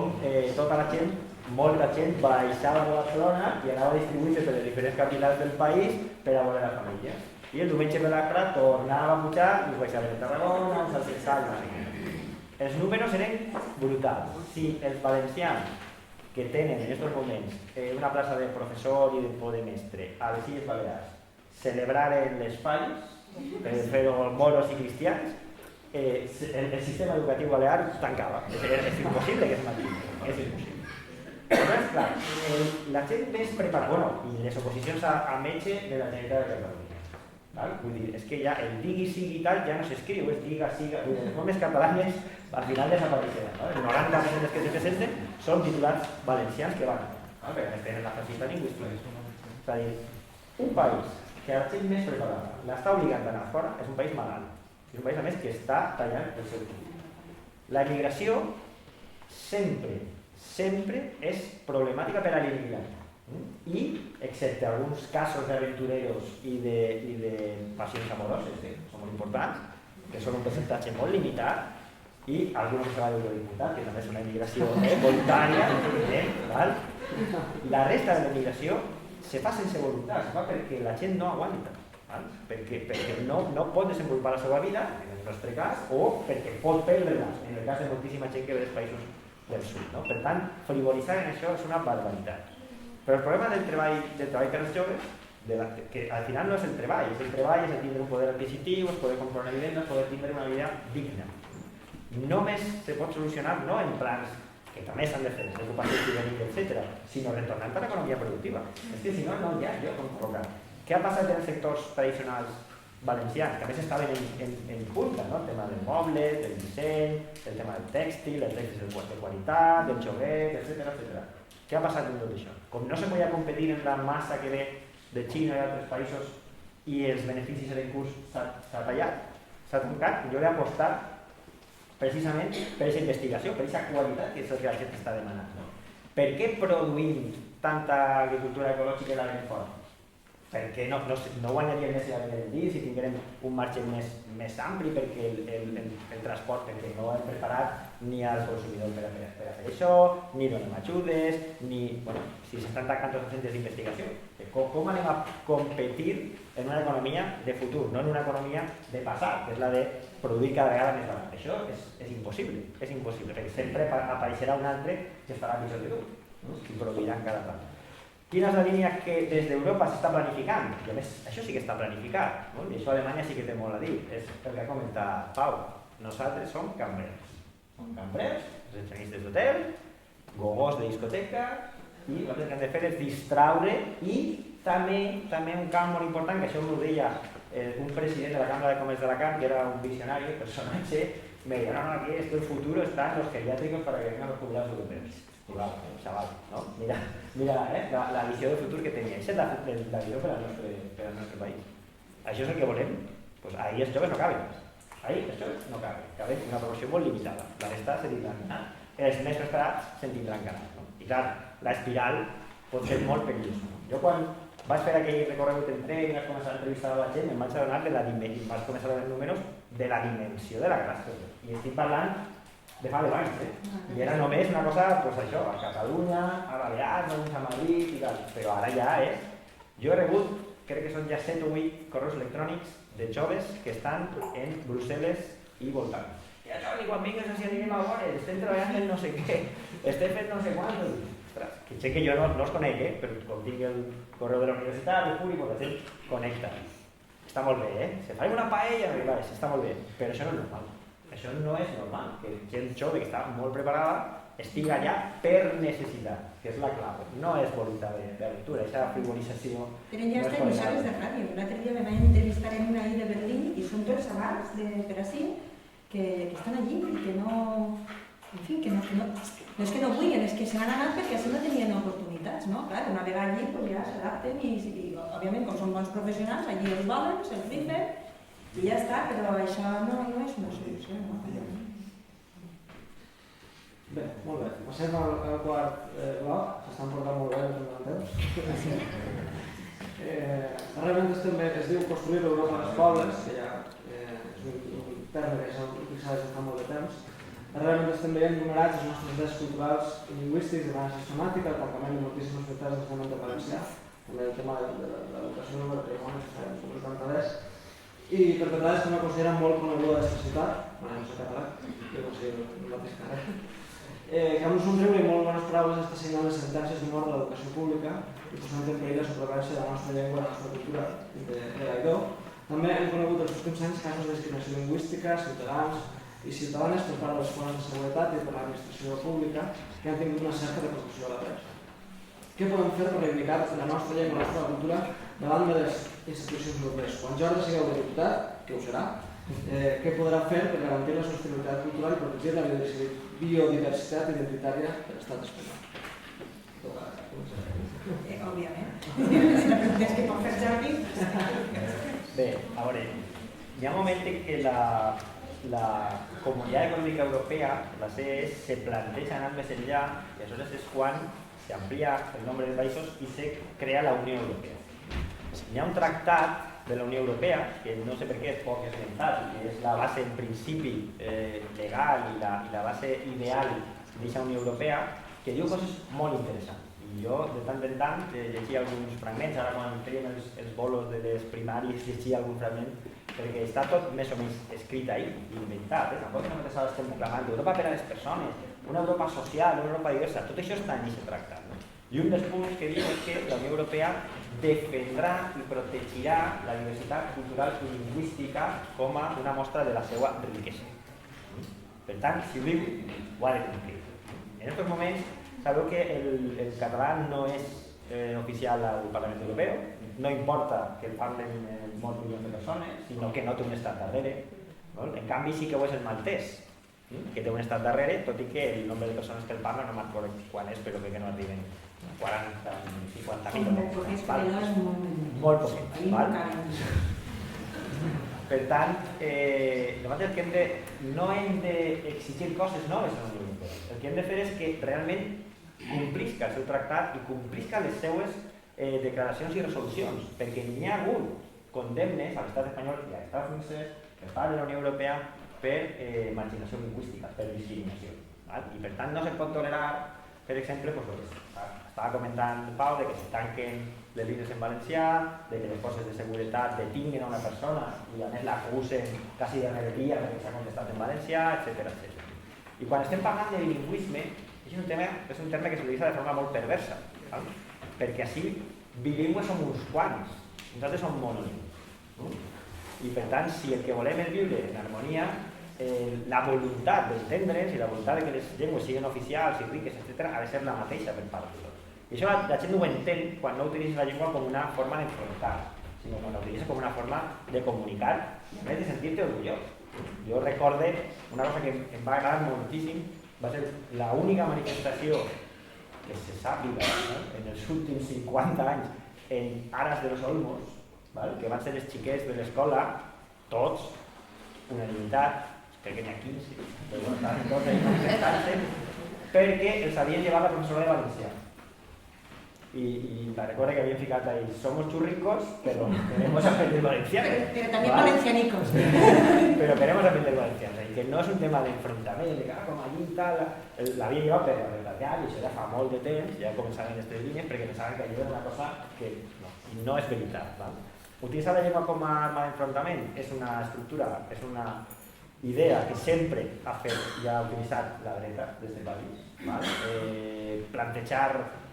tota la gent, molta gent baixava de Barcelona i anava a distribuir-se per les diferents capitals del país per a veure la família. I el diumenge per la vesprada tornava a pujar i us baixaven a Tarragona, uns altres salts, no sé què. Els números eren brutals. Si els valencians que tenen en aquests moments una plaça de professor i de mestre a les Illes Balears celebraren les falles per fer-ho moros i cristians, el sistema educatiu balear tancava. És impossible que es mantingui. És impossible. Però és clar, la gent més preparada, i les oposicions a metge de la Generalitat de Catalunya. Vull dir, és que ja el digui, sigui i tal ja no s'escriu, és diga, siga. Les normes catalanes al final desapareixeran. El 90% dels que se presenten són titulats valencians que van, perquè tenen la facilitat lingüística. És a dir, un país que la gent més preparada l'està obligant a anar fora és un país malalt. És un país, a més, que està tallant el seu futur. La immigració sempre és problemàtica per a l'immigrant. I, excepte alguns casos d'aventureros i de passions amoroses, que són molt importants, que són un percentatge molt limitat, i alguns que se va d'eurodiputat, que també és una immigració voluntària, la resta de la immigració se fa sense voluntat, se fa perquè la gent no aguanta. Perquè no pot desenvolupar la seva vida, en el nostre cas, o perquè pot perdre-la, en el cas de moltíssima gent que ve dels països del sud. No? Per tant, frivolitzar en això és una barbaritat. Però el problema del treball per als joves, que al final no és el treball, és el tindre un poder adquisitiu, és poder comprar una vivenda, és poder tindre una vida digna. Només se pot solucionar no en plans que també s'han de fer, l'ocupació juvenil, etc., sinó retornant a l'economia productiva. És que si no, no hi ha lloc on col·locar. Què ha passat en els sectors tradicionals valencians, que a més estaven en punta, no? El tema del moble, del disseny, el tema del tèxtil, el tèxtil de qualitat, del joguet, etc. Què ha passat amb tot això? Com no se podia competir en la massa que ve de Xina i d'altres països i els beneficis eren curts, s'ha tallat, s'ha tancat, jo he apostat precisament per aquesta investigació, per aquesta qualitat que és el que la gent està demanant. No? Per què produïm tanta agricultura ecològica i la venem fora? Perquè no guanyaríem més si la venem dins, si tinguérem un marge més ampli, perquè el transport, perquè no hem preparat ni al consumidor per a fer això, ni donem ajudes, ni... Bueno, si s'estan tancant els centres d'investigació, com anem a competir en una economia de futur, no en una economia de passat, que és la de produir cada vegada més barat. Això és impossible, perquè sempre apareixerà un altre que estarà pitjor que tu, i produirà encara tant. Quina és la línia que des d'Europa s'està planificant? I a més, això sí que està planificat, no? I això a Alemanya sí que té molt a dir, és el que ha comentat Pau. Nosaltres som cambrers. Som cambrers, recepcionistes d'hotel, gogós de discoteca, i el que hem de fer és distraure i també un camp molt important, que això m'ho deia un president de la Cambra de Comerç d'Alacant, que era un visionari, personatge, me deia, no, aquí el futuro está en los geriátricos para que vengan los jubilados europeos. I va, xaval, no? Mira la visió del futur que tenia. Això és la visió per al nostre país. Això és el que volem? Doncs ahir els joves no caben. Ahir els joves no caben. Caben una proporció molt limitada. La resta se tindran ganat. Els més preparats se'n tindran ganat. No? I clar, l'espiral pot ser molt perillosa. Jo quan vaig fer aquell recorregut en tren i vaig començar a entrevistar la gent, em vaig adonar vaig començar a veure números de la dimensió de la catàstrofe. I estic parlant de fa 10 anys, I era només una cosa, doncs això, a Catalunya, a Balears, a Madrid i tal. Però ara ja és... Jo he rebut, crec que són ja 7 o 8 correus electrònics de joves que estan en Brussel·les i voltant. I això, i quan vingues així anirem a veure, estem treballant en no sé què, estem fent no sé quant. Ostres, que sé que jo no els conec, però com tinc el correu de la universitat, el públic, la gent connecta. Està molt bé, Se fa una paella, està molt bé, però això no és normal. Això no és normal, que gent jove que està molt preparada estigui allà per necessitat, que és la clau. No és voluntat d'aventura, aquesta frivolització... Però ja està emissores de ràdio. L'altre dia me vaig entrevistar en una de Berlín i són tots avals per així que estan allí i que no... En fi, que no és que no vulguin, és que se n'han anat perquè així no tenien oportunitats, no? Clar, una vegada allí ja s'adapten i, òbviament, com són bons professionals, allí els volen, se'ls rifen i ja està, però això no és una solució, no? Bé, molt bé. Passem al quart bloc, s'estan portant molt bé els temps. Realment es diu construir l'Europa dels pobles, que ja és un terme que s'ha utilitzat des de fa molt de temps. Realment estem veient numerats els nostres drets culturals i lingüístics de manera sistemàtica, el tancament de moltíssimes ciutats del Parlament valencià, també el tema de l'educació del patrimoni, que està publicant res, i perpetrades que no consideren molt coneguda d'aquesta ciutat, no sé català, jo considero el mateix carrer, que amb un somriure i molt bones paraules està signant les sentències de mort de l'educació pública i posant en perill la supervivència de la nostra llengua i la nostra cultura de l'aidó. També hem conegut els últims anys casos de discriminació lingüística, ciutadans i ciutadanes per part de les forces de seguretat i per l'administració pública que han tingut una certa repercussió a la premsa. Què podem fer per reivindicar la nostra llengua i la nostra cultura davant de les institucions europees? Quan Jordi sigueu diputat, que ho serà, què podrà fer per garantir la sostenibilitat cultural i protegir la biodiversitat identitària de l'estat espanyol? Òbviament. Si la pregunta és què pot fer Jordi... Bé, a veure, hi ha un moment en què la Comunitat Econòmica Europea, la CE, se planteja anar més enllà i aleshores és quan s'amplia el nombre de països i se crea la Unió Europea. Hi ha un tractat de la Unió Europea, que no sé per què és poc esmentat, que és la base en principi legal i la base ideal d'aquesta Unió Europea, que diu coses molt interessants. I jo, de tant en tant, llegia alguns fragments, ara quan fèiem els bolos de les primàries, llegia algun fragment, perquè està tot més o menys escrit ahí, inventat. Tampoc no estem proclamant Europa per a les persones, una Europa social, una Europa diversa, tot això està en aquest tractat. No? I un dels punts que diu és que la Unió Europea defendrà i protegirà la diversitat cultural i lingüística com a una mostra de la seva riquesa. Per tant, si ho diu, ho ha de complir. En aquests moments, sabeu que el català no és oficial al Parlament Europeu, no importa que el parlen molts milions de persones, sinó que no té un estat darrere. En canvi, sí que ho és el maltès, que té un estat darrere, tot i que el nombre de persones que el parlen no m'acordo quan és, però crec que no arriben a 40, 50.000. Molt poquet. Per tant, nosaltres el que hem de, no hem d'exigir coses noves a la Unió Europea. El que hem de fer és que realment complisca el seu tractat i complisca les seues declaracions i resolucions, perquè n'hi ha hagut condemnes a l'estat espanyol i a l'estat francès per part de la Unió Europea per marginació lingüística, per discriminació. I per tant no se pot tolerar, per exemple, estava comentant Pau de que se tanquen les línies en valencià, de que les forces de seguretat detinguen a una persona i a més l'acusen quasi de rebel·lia perquè s'ha contestat en valencià, etc. I quan estem parlant de bilingüisme, és un terme que s'utilitza de forma molt perversa, perquè així bilingües som uns quants, nosaltres som monolingües. I per tant, si el que volem és viure en harmonia, la voluntat d'entendre'ns i la voluntat que les llengües siguin oficials i riques, etc., ha de ser la mateixa per part de tots. I això la gent ho entén quan no utilitza la llengua com una forma d'enfrontar, sinó quan la utilitza com una forma de comunicar i a més de sentir-te orgullós. Jo recorde una cosa que em va agradar moltíssim, va ser l'única manifestació que se sàpiga en els últims 50 anys en Aras de los Olmos, que van ser els xiquets de l'escola, tots, unanimitat, crec que n'hi ha 15, però bueno, estaven tots ahí manifestant-se, perquè els havien llevat la professora de valencià. Y la recuerda que habían fijado ahí, somos churricos, pero queremos aprender valenciano. Pero también valencianicos. Pero queremos aprender valenciano. Y que no es un tema d'enfrontament, de que com allí i tal, l'havien llevat per arreglar, i això ja fa molt de temps, ja començaven les 3 línies, perquè pensaven que allò era una cosa que no és veritat. Utilitzar la llengua com a arma d'enfrontament és una estructura, és una idea que sempre ha fet i ha utilitzat la dreta des del país. Plantejar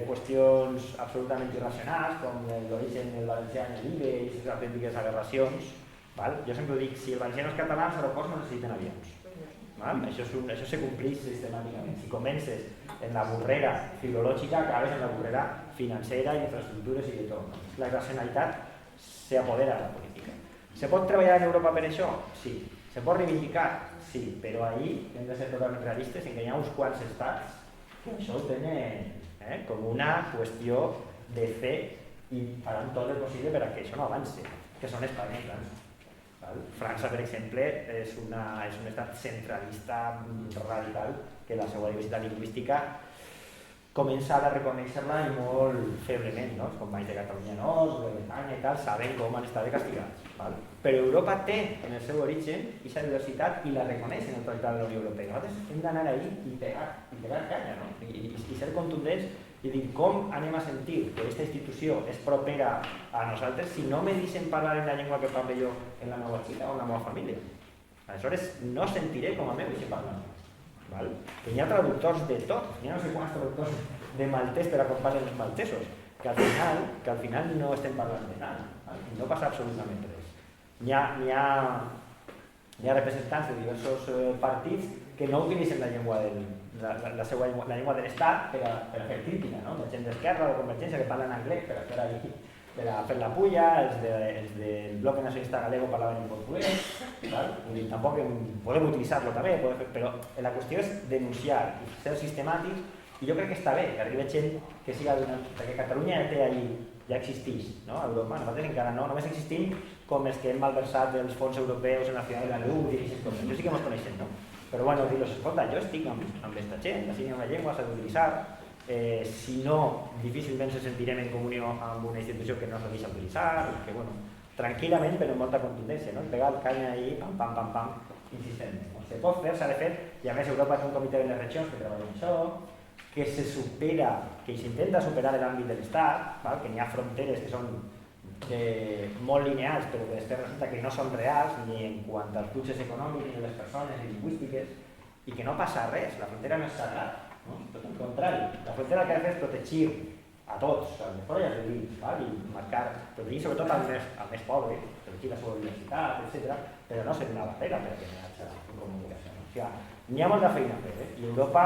qüestions absolutament irracionals, com l'origen del valencià en l'IBE i les autèntiques aberracions. Jo sempre dic, si el valencià no és català, els aeroports no necessiten avions. Això se compleix sistemàticament. Si comences en la burrera filològica, acabes en la burrera financera, infraestructures i de tot. La racionalitat s'apodera de la política. Se pot treballar en Europa per això? Sí. Se pot reivindicar? Sí. Però ahir hem de ser totalment realistes en que hi ha uns quants estats que això ho tenen com una qüestió de fe i faran tot el possible per a que això no avanci, que són Espanya. França, per exemple, és un estat centralista radical que la seva diversitat lingüística comença a reconèixer-la i molt feblement. Els companys de Catalunya Nord, de Bretanya i tal, saben com han estat castigats. Però Europa té en el seu origen aquesta diversitat i la reconeix en el tractat de la Unió Europea. Nosaltres hem d'anar ahí i pegar canya, i ser contundents i dir com anem a sentir que aquesta institució és propera a nosaltres si no me deixen parlar en la llengua que parlo jo en la meva xita o en la meva família. Aleshores no sentiré com a meu deixen parlar. Que hi ha traductors de tot, hi ha no sé quants traductors de maltès per acompanyar els maltesos, que al final no estem parlant de tant, no passa absolutament res. Hi ha representants de diversos partits que no utilitzen la llengua la llengua de l'Estat per a fer crítica, la gent d'Esquerra o de Convergència que parlen anglès per a fer la pulla, els del bloc nacionalista galego parlaven en portuguès, tampoc podem utilitzar-lo també, però la qüestió és denunciar i ser sistemàtics, i jo crec que està bé que arribi gent que siga perquè Catalunya ja té allí, ja existeix a Europa, nosaltres encara no, només existim com els que hem malversat els fons europeus en la ciutat de la LUC i aquestes coses, jo sí que ens coneixem, però bueno, dir-los, escolta, jo estic amb aquesta gent, la signa una llengua, s'ha d'utilitzar, si no, difícilment se sentirem en comunió amb una institució que no s'ha deixat utilitzar, que bueno, tranquil·lament però amb molta contundència, pegar el canya ahí, pam, pam, pam, pam, insistentment. Se pot fer, s'ha de fer, i a més Europa té un comitè de les regions que treballa en això, que s'intenta superar l'àmbit de l'Estat, que n'hi ha fronteres que són molt lineals, però que després resulta que no són reals, ni en quant als fluxos econòmics, ni les persones, ni lingüístiques, i que no passa res, la frontera no és sagrada, no? Tot el contrari, la frontera el que ha de fer és protegir a tots, a les fora i als veïns, i marcar, protegir sobretot al més pobre, protegir la seva diversitat, etc., però no ser una barrera per a que no hi hagi comunicació. O sigui, n'hi ha molta feina a fer, i Europa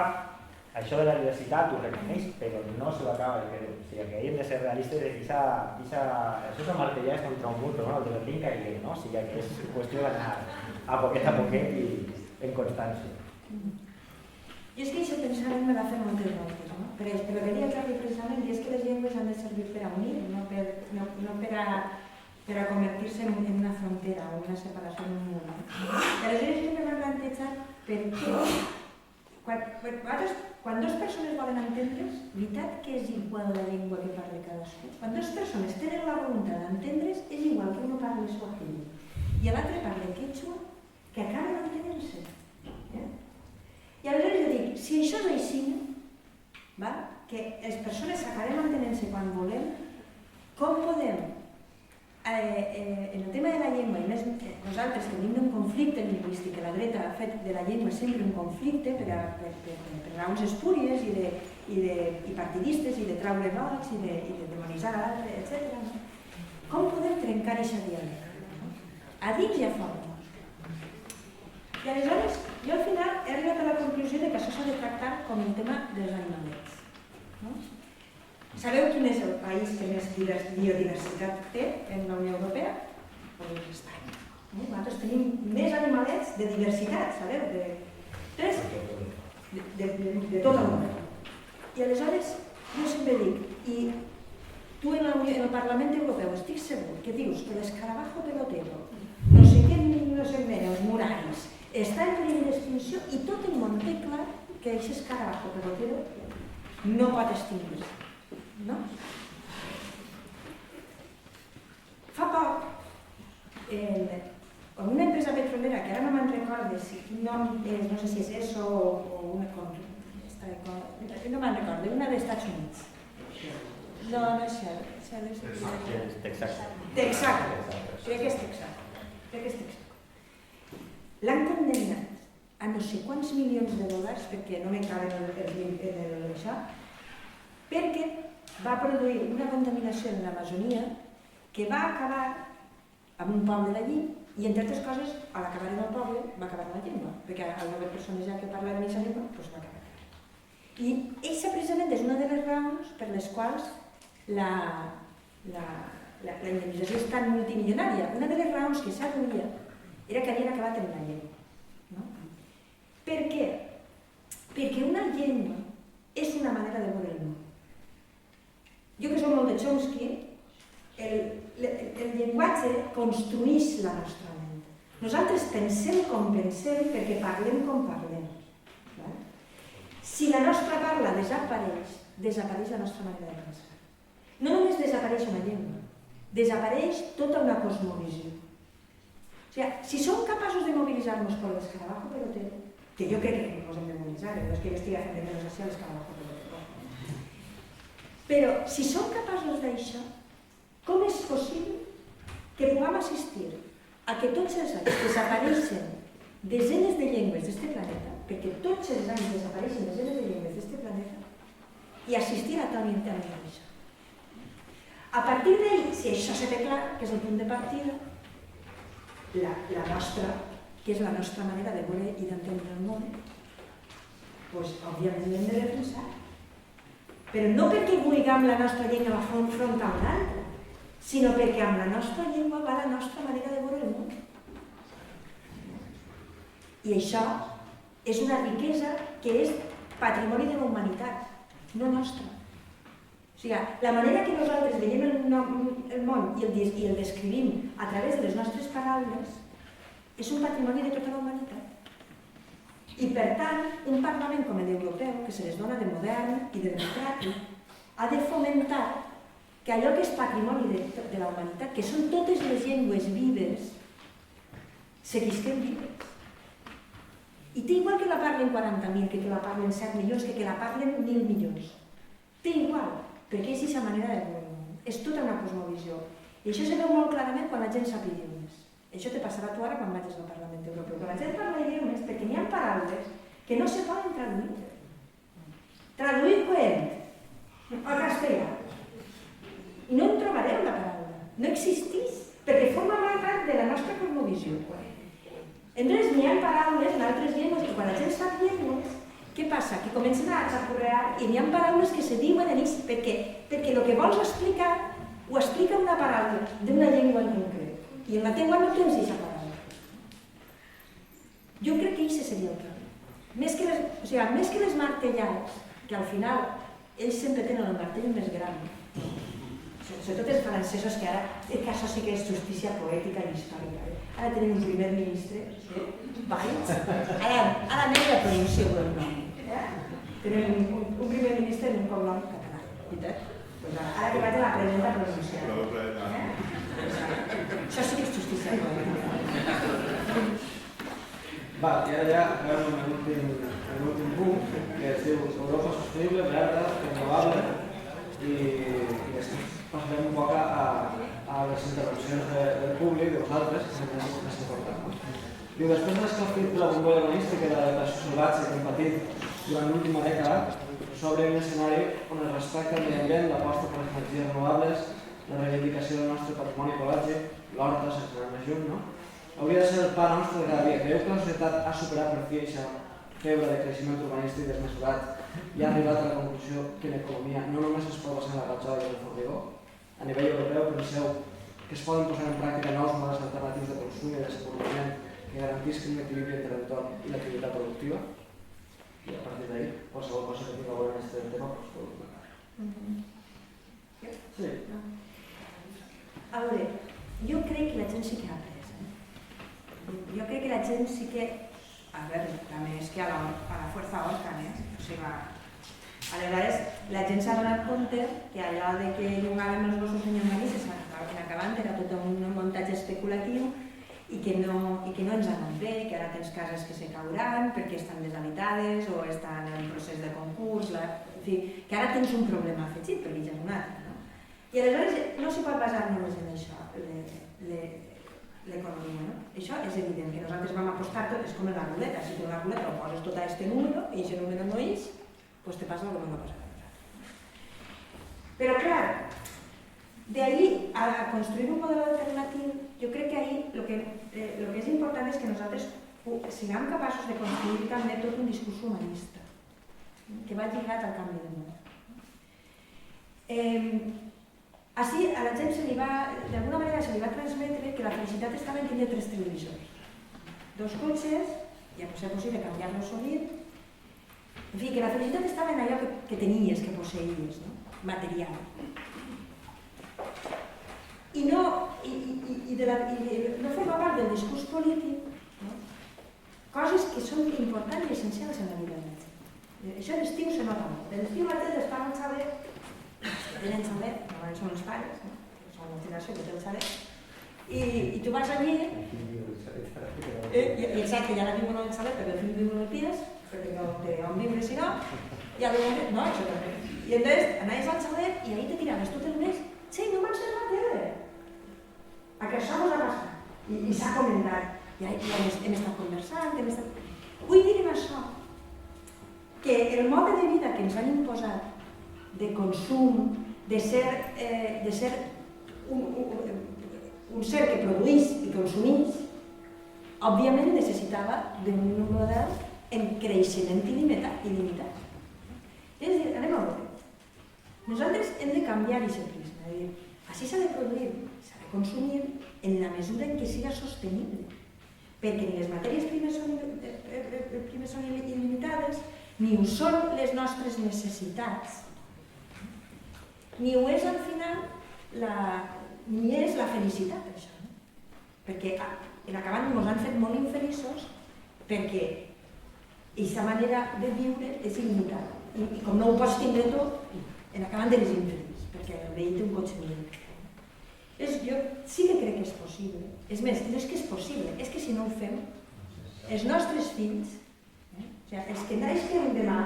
això de la diversitat ho reconeix, però no s'ho acaba de fer. O sigui, que hem de ser realistes i això és martellar contra un mur, però el de Berlín caigué, no? O sigui, que és qüestió d'anar a poquet i en constància. I és que això pensament me va fer moltes voltes, no? Però el que deia Jordi precisament és que les llengües han de servir per a unir, no per a convertir-se en una frontera o una separació en un mur. I aleshores jo m'he plantejat per què quan dues persones volen entendre's, veritat que és igual la llengua que parla cadascú? Quan dues persones tenen la voluntat d'entendre's, és igual que uno parla suajili i l'altre parla quechua, que acaben entenent-se. I aleshores jo dic, si això és així, que les persones acabem entenent-se quan volem, com podem, en el tema de la llengua, i més nosaltres que venim d'un conflicte lingüístic, que la dreta ha fet de la llengua sempre un conflicte per raons espúries i partidistes i de traure vots i de demonitzar l'altre, etc. Com podem trencar aquesta diàleg? A dins i a fora. I aleshores, jo al final he arribat a la conclusió que això s'ha de tractar com un tema dels animalets. Sabeu quin és el país que més biodiversitat té en la Unió Europea? Doncs Espanya. Nosaltres tenim més animalets de diversitat, sabeu? De tot el món. I aleshores, jo sempre dic, i tu en el Parlament Europeu estic segur que dius que l'escarabajo pelotero, no sé què, els muraris, està en perill d'extinció i tot el món té clar que aquest escarabajo pelotero no pot extingir-se. No? Fa poc, en una empresa petrolera, que ara no me'n recordo quin nom és, no sé si és ESO o una no me'n recordo, una dels Estats Units. No, no és Shell, és Texaco. Crec que és Texaco. L'han condemnat a no sé quants milions de dòlars, perquè no me caben en això, perquè va produir una contaminació en l'Amazonia que va acabar amb un poble d'allí i, entre altres coses, a l'acabar en el poble va acabar amb la llengua, perquè al haver persones ja que parlen aquesta llengua, doncs va acabar. I aquesta precisament és una de les raons per les quals la indemnització és tan multimilionària. Una de les raons que s'arruïa era que havien acabat amb la llengua. Per què? Perquè una llengua és una manera de veure el món. Jo que soc molt de Chomsky, el llenguatge construeix la nostra ment. Nosaltres pensem com pensem perquè parlem com parlem. Si la nostra parla desapareix, desapareix la nostra manera de pensar. No només desapareix una llengua, desapareix tota una cosmovisió. O sigui, si som capaços de mobilitzar-nos per l'escarabajo pelotero, que jo crec que ens hem de mobilitzar, no és que jo estigui fent de menos així a l'escarabajo pelotero. Però si som capaços d'això, com és possible que puguem assistir a que tots els anys desapareixen desenes de llengües d'aquest planeta, perquè tots els anys desapareixen desenes de llengües d'aquest planeta, i assistir a tant internet d'això? A partir d'ahí, si això se té clar, que és el punt de partida, la nostra, que és la nostra manera de veure i d'entendre el món, doncs òbviament l'hem de defensar. Però no perquè vulguem la nostra llengua enfront a una altra, sinó perquè amb la nostra llengua va la nostra manera de veure el món. I això és una riquesa que és patrimoni de la humanitat, no nostra. O sigui, la manera que nosaltres veiem el món i el descrivim a través de les nostres paraules és un patrimoni de tota la humanitat. I per tant, un Parlament com l'europeu, que se les dona de modern i de democràtic, ha de fomentar que allò que és patrimoni de la humanitat, que són totes les llengües vives, seguisquen vives. I té igual que la parlen 40.000, que la parlen 7 milions, que la parlen 1.000 milions. Té igual, perquè és aquesta manera de veure el món. És tota una cosmovisió. I això se veu molt clarament quan la gent sap idiomes. Això te passarà tu ara quan vagis al Parlament Europeu. Quan la gent parla idiomes, perquè n'hi ha paraules que no se poden traduir. Traduir quan? Al castellà. I no en trobareu la paraula. No existeix, perquè forma part de la nostra cosmovisió. Entonces, n'hi ha paraules en altres llengües que quan la gent sap llengües, què passa? Que comencen a xaporrear i n'hi ha paraules que se diuen en ells perquè el que vols explicar ho explica una paraula d'una llengua en concret. I en la teua no tens aquesta paraula. Jo crec que això seria el problema. Més que les martellades, que al final ells sempre tenen el martell més gran, sobretot els francesos, que ara, que això sí que és justícia poètica i històrica. Ara tenim un primer ministre, Valls, ara anem a pronunciar el nom. Tenim un primer ministre en un cognom català, veritat? Ara que vaig a la presenta a pronunciar. Això sí que és justícia poètica. Va, i ara ja acabem amb l'últim punt, que es diu Europa sostenible, verda, renovable, i després passarem un poc a les intervencions del públic, de vosaltres, que sempre és més important. Diu, després de l'escalfit de la bombolla urbanística i de la depressió salvatge que hem patit durant l'última dècada, s'obre un escenari on es respecta el medi ambient, l'aposta per les energies renovables, la reivindicació del nostre patrimoni ecològic, l'horta, sense anar més lluny, no? Hauria de ser el pa nostre de cada dia. Creieu que la societat ha superat per fi aquesta febre de creixement urbanístic desmesurat i ha arribat a la conclusió que l'economia no només es pot basar en la ratxada i el formigó? A nivell europeu penseu que es poden posar en pràctica nous models alternatius de consum i de desenvolupament que garantisquen un equilibri entre l'entorn i l'activitat productiva? I a partir d'ahí, qualsevol cosa que tingui a veure amb aquest tema, doncs pot donar. Sí. A veure, jo crec que la gent sí que ha après. Jo crec que la gent sí que... A veure, també és que a la fuerza ahorcan, O sigui, aleshores, la gent s'ha donat compte que allò de que llogàvem els gossos en llonganisses en acabant era tot un muntatge especulatiu i que no ens ha anat bé, que ara tens cases que se cauran perquè estan deshabitades o estan en procés de concurs, en fi, que ara tens un problema afegit perquè ja és un altre, no? I aleshores no s'hi pot basar només en això, l'economia, no? Això és evident, que nosaltres vam apostar tot, és com en la ruleta, si tu en la ruleta ho poses tot a este número i aquest número no és, doncs te passa el que no va passar a nosaltres. Però clar, d'ahí a construir un model alternatiu, jo crec que ahí lo que és important és que nosaltres siguem capaços de construir també tot un discurs humanista, que va lligat al canvi de món. Així a la gent d'alguna manera se li va transmetre que la felicitat estava en tenir 3 televisors, 2 cotxes, i a ser possible canviar-los sovint, en fi, que la felicitat estava en allò que tenies, que posseies, material. I no forma part del discurs polític coses que són importants i essencials en la vida de la gent. Això a l'estiu se nota molt. A l'estiu la gent està al xalet, tenen xalet, normalment són els pares, són la generació que té el xalet, i tu vas allí, i exacte, ja la viuen en el xalet perquè el fill viu en el pis, perquè no té on viure si no, i a veure, no, això també. I entonces anaves al xalet i ahí te tiraves tot el mes, sí, no m'han set la tele. A que això mos ha passat. I s'ha comentat. I hem estat conversant, Vull dir amb això que el mode de vida que ens han imposat de consum, de ser un ser que produís i consumís, òbviament necessitava d'un model en creixement il·limitat. És a dir, anem a veure. Nosaltres hem de canviar aquest prisma. Així s'ha de produir, s'ha de consumir en la mesura en què siga sostenible. Perquè ni les matèries primes són il·limitades, ni ho són les nostres necessitats, ni ho és al final, ni és la felicitat, això. Perquè en acabant ens han fet molt infeliços perquè aquesta manera de viure és il·limitada. I com no ho pots tindre tot, en acabant eres infeliç, perquè el veí té un cotxe millor. Jo sí que crec que és possible. És més, no és que és possible, és que si no ho fem, els nostres fills, els que naixen demà,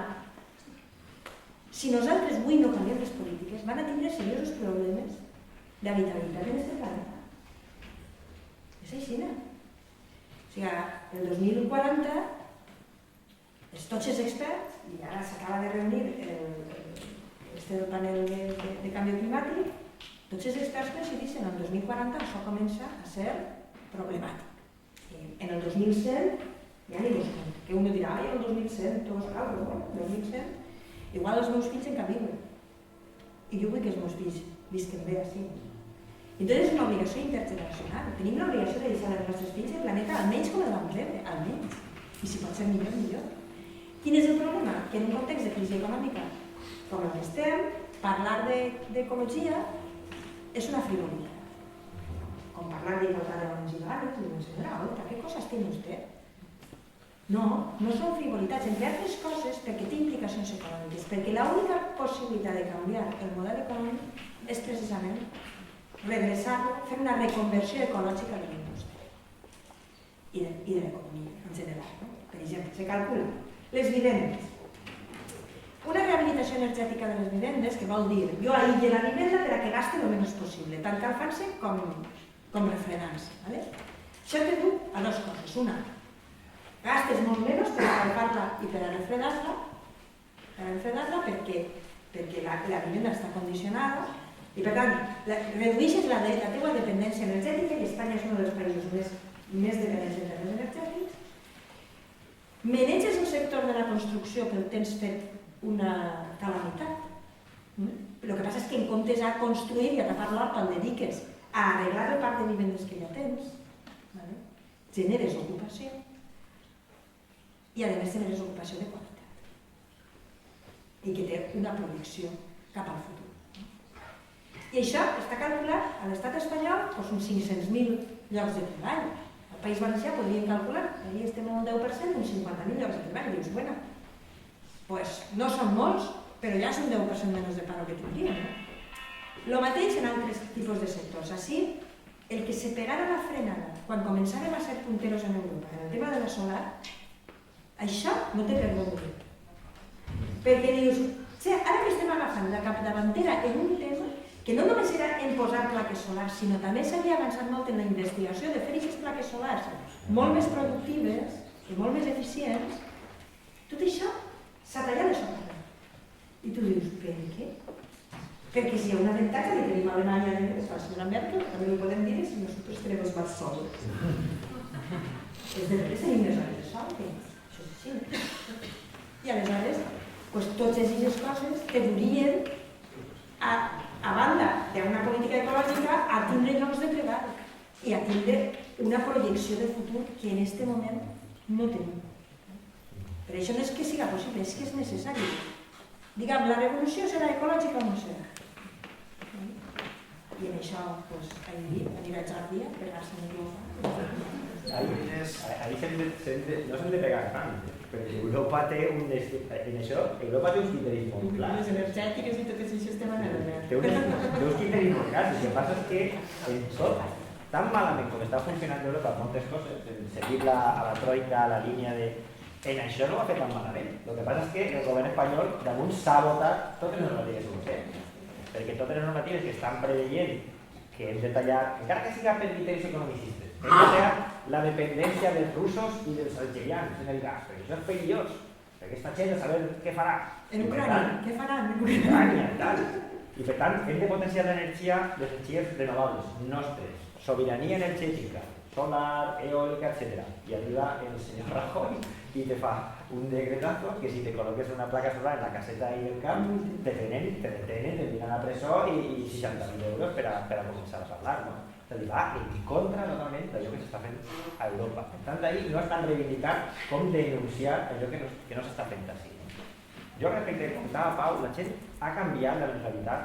si nosaltres avui no canviem les polítiques, van a tindre seriosos problemes d'habitabilitat en aquest planeta. És així, no? O sigui, el 2040 tots els experts, i ara s'acaba de reunir el panel de canvi climàtic, tots els experts coincideixen en el 2040 això comença a ser problemàtic. En el 2100 ja ni us conto, que un dirà, ai, el 2100, tot és caldo, no? El 2100, igual els meus fills encara viuen. I jo vull que els meus fills visquen bé així. Entonces és una obligació intergeneracional. Tenim l'obligació de deixar als nostres fills el planeta almenys com el vam rebre, almenys. I si pot ser millor, millor. Quin és el problema? Que en un context de crisi econòmica com el que estem, parlar d'ecologia és una frivolitat. Com parlar d'igualtat de dones i dones, i diuen, senyora, oita, què coses té vostè? No, no són frivolitats, entre altres coses perquè té implicacions econòmiques, perquè l'única possibilitat de canviar el model econòmic és precisament redreçar-lo, fer una reconversió ecològica de la indústria i de l'economia en general. No? Per exemple, se calcula les vivendes. Una rehabilitació energètica de les vivendes, que vol dir jo aïlle la vivenda per a que gaste el menys possible, tant calfant-se com refredant-se. ¿Vale? Això té dut a dues coses. Una, gastes molt menys per a calfar-la i per a refredar-la, perquè la vivenda està condicionada i per tant redueixes la teva dependència energètica, i Espanya és un dels països més dependents en termes energètics. Maneges el sector de la construcció que el tens fet una calamitat. El que passa és que en comptes a construir i a tapar l'hort el dediques a arreglar el parc de vivendes que ja tens, generes ocupació i a més generes ocupació de qualitat i que té una projecció cap al futur. I això està calculat a l'estat espanyol uns 500.000 llocs de treball. Al País Valencià podríem calcular, allà estem en un 10%, uns 50.000 llocs de treball. I dius, bueno, pues no són molts, però ja és un 10% menys de paro que tindríem. El mateix en altres tipus de sectors. Així, el que se pegara la frenada quan començàrem a ser punteros en Europa en el tema de la solar, això no té perdó de dir. Perquè dius, ara que estem agafant la capdavantera en un tema que no només era en posar plaques solars, sinó també s'havia avançat molt en la investigació de fer aquestes plaques solars molt més productives i molt més eficients, tot això s'ha tallat de sota. I tu dius, per què? Perquè si hi ha un avantatge que tenim a Alemanya, és la senyora Merkel, també ho podem dir, si nosaltres tenemos más sol. És de veres tenim més hores de sol, que això és així. I aleshores, totes aquestes coses te durien a banda d'una política ecològica a tindre llocs de treball i a tindre una projecció de futur que en aquest moment no tenim. Per això no és que siga possible, és que és necessari. Diguem, la revolució serà ecològica o no serà? I en això, anirà a Jardí a pegar-se en Europa. Ahí no s'han de pegar tant, perquè Europa té un criteris molt clars. Les energètiques i tot això estem anant. Té uns criteris molt clars, el que passa és que en tot, tan malament com està funcionant Europa moltes coses, en seguir-la a la troika, a la línia de... En això no ho ha fet tan malament. El que passa és que el govern espanyol damunt s'ha votat totes les normatives europees. Perquè totes les normatives que estan preveient que hem de tallar, encara que siga per criteris economicistes, hem de tallar la dependència dels russos i dels algerians en el gas, perquè això és perillós, perquè aquesta gent ha de saber què farà. En Ucrània, què faran? En Ucrània, tal. I per tant, hem de potenciar l'energia, les energies renovables, nostres, sobirania energètica, solar, eòlica, etc. I arriba el senyor Rajoy i te fa un decretazo que si te col·loques una placa solar en la caseta i el camp, te detenen, te miren a presó i 60.000 euros per a començar a parlar, no? És a dir, va en contra totalment d'allò que s'està fent a Europa. Per tant, d'ahir no estan reivindicant com denunciar allò que no s'està fent així. Jo respecte que comentava Pau, la gent ha canviat la mentalitat.